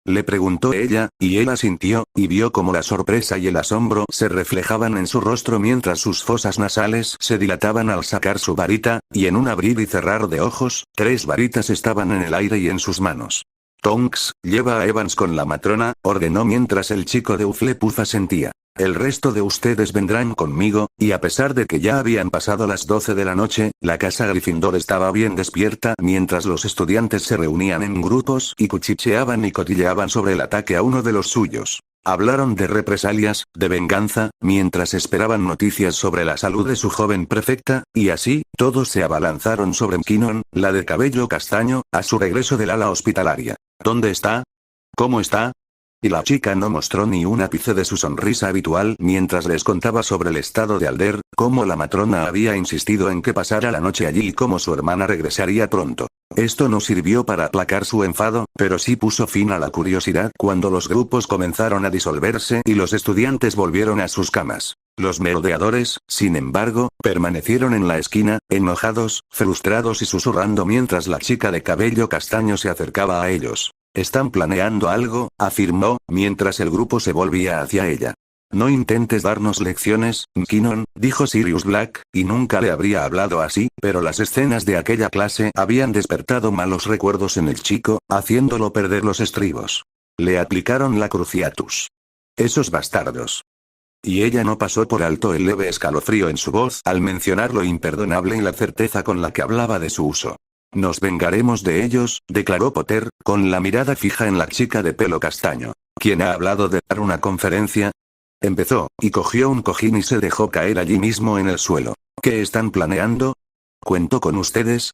Le preguntó ella, y él asintió, y vio como la sorpresa y el asombro se reflejaban en su rostro mientras sus fosas nasales se dilataban al sacar su varita, y en un abrir y cerrar de ojos, 3 varitas estaban en el aire y en sus manos. Tonks, lleva a Evans con la matrona, ordenó mientras el chico de Hufflepuff asentía. El resto de ustedes vendrán conmigo, y a pesar de que ya habían pasado las 12 de la noche, la casa Gryffindor estaba bien despierta mientras los estudiantes se reunían en grupos y cuchicheaban y cotilleaban sobre el ataque a uno de los suyos. Hablaron de represalias, de venganza, mientras esperaban noticias sobre la salud de su joven prefecta, y así, todos se abalanzaron sobre McKinnon, la de cabello castaño, a su regreso del ala hospitalaria. ¿Dónde está? ¿Cómo está? Y la chica no mostró ni un ápice de su sonrisa habitual mientras les contaba sobre el estado de Alder, cómo la matrona había insistido en que pasara la noche allí y cómo su hermana regresaría pronto. Esto no sirvió para aplacar su enfado, pero sí puso fin a la curiosidad cuando los grupos comenzaron a disolverse y los estudiantes volvieron a sus camas. Los merodeadores, sin embargo, permanecieron en la esquina, enojados, frustrados y susurrando mientras la chica de cabello castaño se acercaba a ellos. Están planeando algo, afirmó, mientras el grupo se volvía hacia ella. No intentes darnos lecciones, McKinnon, dijo Sirius Black, y nunca le habría hablado así, pero las escenas de aquella clase habían despertado malos recuerdos en el chico, haciéndolo perder los estribos. Le aplicaron la Cruciatus. Esos bastardos. Y ella no pasó por alto el leve escalofrío en su voz al mencionar lo imperdonable y la certeza con la que hablaba de su uso. Nos vengaremos de ellos, declaró Potter, con la mirada fija en la chica de pelo castaño. ¿Quién ha hablado de dar una conferencia? Empezó, y cogió un cojín y se dejó caer allí mismo en el suelo. ¿Qué están planeando? ¿Cuento con ustedes?